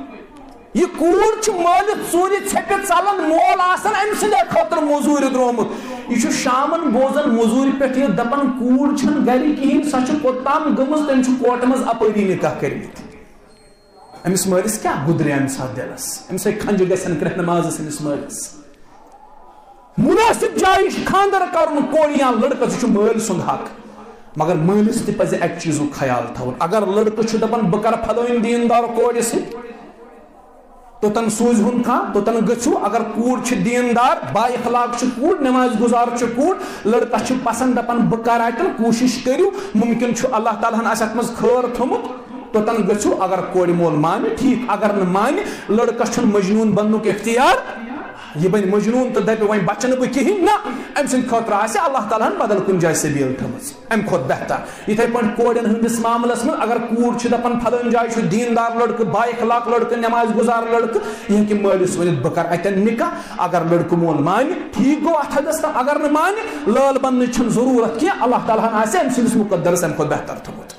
یہِ کوٗر چھِ مٲلِتھ ژوٗرِ ژھیٚپِتھ ژلان مول آسان أمۍ سٕنٛدے خٲطرٕ موٚزوٗرِ درٛومُت یہِ چھُ شامن بوزان موٚزوٗرِ پٮ۪ٹھ یہِ دپان کوٗر چھنہٕ گرِ کِہیٖنۍ سۄ چھِ کوٚتام گٔمٕژ تٔمۍ چھُ کوٹہٕ منٛز اپٲری نکاح کٔرمٕتۍ أمِس مٲلِس کیٛاہ گُدرِ امہِ ساتہٕ دِلس أمِس ہے کھنجہِ گژھن کرٛٮ۪ہنہٕ مازس أمِس مٲلِس مُنٲسِب جایہِ چھُ خانٛدر کرُن کورِ یا لڑکس یہِ چھُ مٲلۍ سُنٛد حق مگر مٲلِس تہِ پزِ اکہِ چیٖزُک خیال تھاوُن اگر لڑکہٕ چھُ دپان بہٕ کرٕ پھلٲنۍ دیٖندار کورِ سۭتۍ توٚتن سوٗزہُن کانٛہہ توٚتن گٔژھِو اگر کوٗر چھِ دیٖندار با اخلاق چھِ کوٗر نٮ۪مازِ گُزار چھِ کوٗر لڑکس چھُ پسنٛد دپان بہٕ کرٕ اتٮ۪ن کوٗشش کٔرِو مُمکِن چھُ اللہ تعالیٰ ہن آسہِ اتھ منٛز خٲر تھوٚمُت توٚتن گٔژھِو اگر کورِ مول مانہِ ٹھیٖک اگر نہٕ مانہِ لڑکس چھُنہٕ مجنوٗن بننُک اختیار یہ بنہِ مجنوٗن تہٕ دپہِ وۄنۍ بچہٕ نہٕ بہٕ کِہیٖنۍ نہ أمۍ سٕنٛدِ خٲطرٕ آسہِ اللہ تعالیٰ ہن بدل کُنہِ جایہِ سبیٖل تھٲومٕژ امہِ کھۄتہٕ بہتر یِتھے پٲٹھۍ کورٮ۪ن ہٕنٛدِس معاملس منٛز اگر کوٗر چھِ دپان پھلٲنۍ جایہِ چھُ دیٖندار لڑکہٕ با اخلاق لڑکہٕ نٮ۪مازِ گُزار لڑکہٕ یہِ ہیٚکہِ مٲلِس ؤنِتھ بہٕ کرٕ اتٮ۪ن نکاح اگر لڑکہٕ مول مانہِ ٹھیٖک گوٚو اتھ حدس تام اگر نہٕ مانہِ لٲل بننٕچ چھنہٕ ضروٗرت کینٛہہ اللہ تعالیٰ ہن آسہِ أمۍ سٕنٛدِس مُقدرس امہِ کھۄتہٕ بہتر تھوٚمُت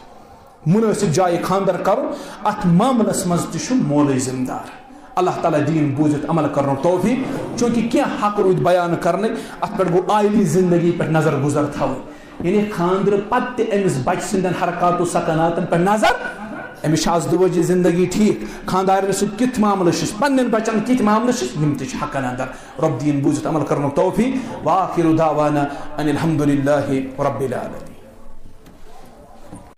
مُنٲسِب جایہِ خانٛدر کرُن اتھ معاملس منٛز تہِ چھُ مولٕے ذمہٕ دار اللہ تعالیٰ دیٖن بوٗزِتھ عمل کرنُک توفیٖق چوٗنٛکہِ کینٛہہ حق روٗدۍ بیان کرنٕکۍ اتھ پٮ۪ٹھ گوٚو عائلی زندگی پٮ۪ٹھ نظر گُزر تھاوٕنۍ یعنی خانٛدرٕ پتہٕ تہِ أمِس بچہِ سٕنٛدٮ۪ن حرکاتو سکناتن پٮ۪ٹھ نظر أمِس چھِ آز دُوٲجی زندگی ٹھیٖک خانٛدارنہِ سۭتۍ کِتھ معاملہٕ چھِس پننٮ۪ن بچن کِتھ معاملہٕ چھِس یِم تہِ چھِ حقن اندر رۄب دیٖن بوٗزِتھ عمل کرنُک توفیٖق وآخِر دعوانا ان الحمدُ للہ رب العالمین